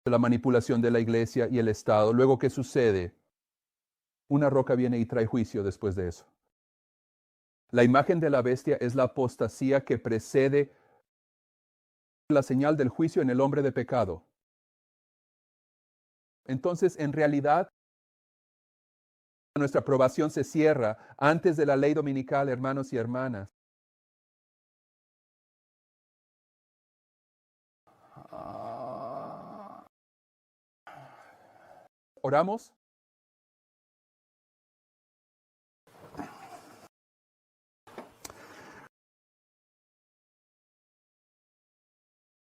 la manipulación de la iglesia y el Estado. Luego, ¿qué sucede? Una roca viene y trae juicio después de eso. La imagen de la bestia es la apostasía que precede la señal del juicio en el hombre de pecado. Entonces, en realidad, nuestra aprobación se cierra antes de la ley dominical, hermanos y hermanas. ¿Oramos?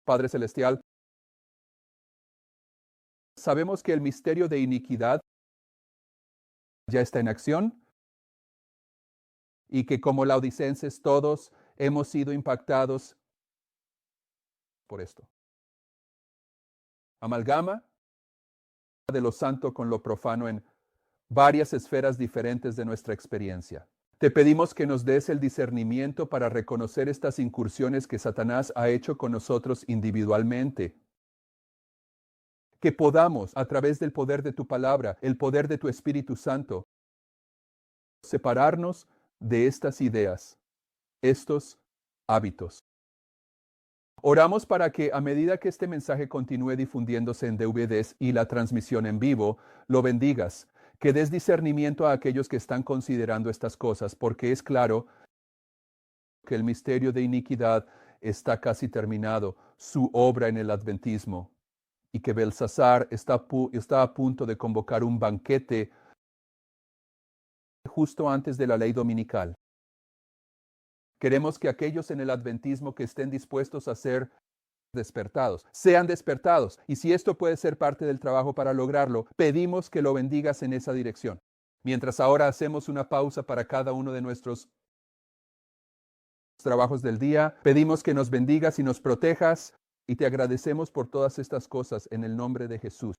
Padre Celestial, sabemos que el misterio de iniquidad ya está en acción y que como laodicenses todos hemos sido impactados por esto. Amalgama de lo santo con lo profano en varias esferas diferentes de nuestra experiencia. Te pedimos que nos des el discernimiento para reconocer estas incursiones que Satanás ha hecho con nosotros individualmente. Que podamos, a través del poder de tu palabra, el poder de tu Espíritu Santo, separarnos de estas ideas, estos hábitos. Oramos para que a medida que este mensaje continúe difundiéndose en DVDs y la transmisión en vivo, lo bendigas, que des discernimiento a aquellos que están considerando estas cosas, porque es claro que el misterio de iniquidad está casi terminado, su obra en el adventismo, y que Belsasar está a punto de convocar un banquete justo antes de la ley dominical. Queremos que aquellos en el adventismo que estén dispuestos a ser despertados, sean despertados. Y si esto puede ser parte del trabajo para lograrlo, pedimos que lo bendigas en esa dirección. Mientras ahora hacemos una pausa para cada uno de nuestros trabajos del día, pedimos que nos bendigas y nos protejas y te agradecemos por todas estas cosas en el nombre de Jesús.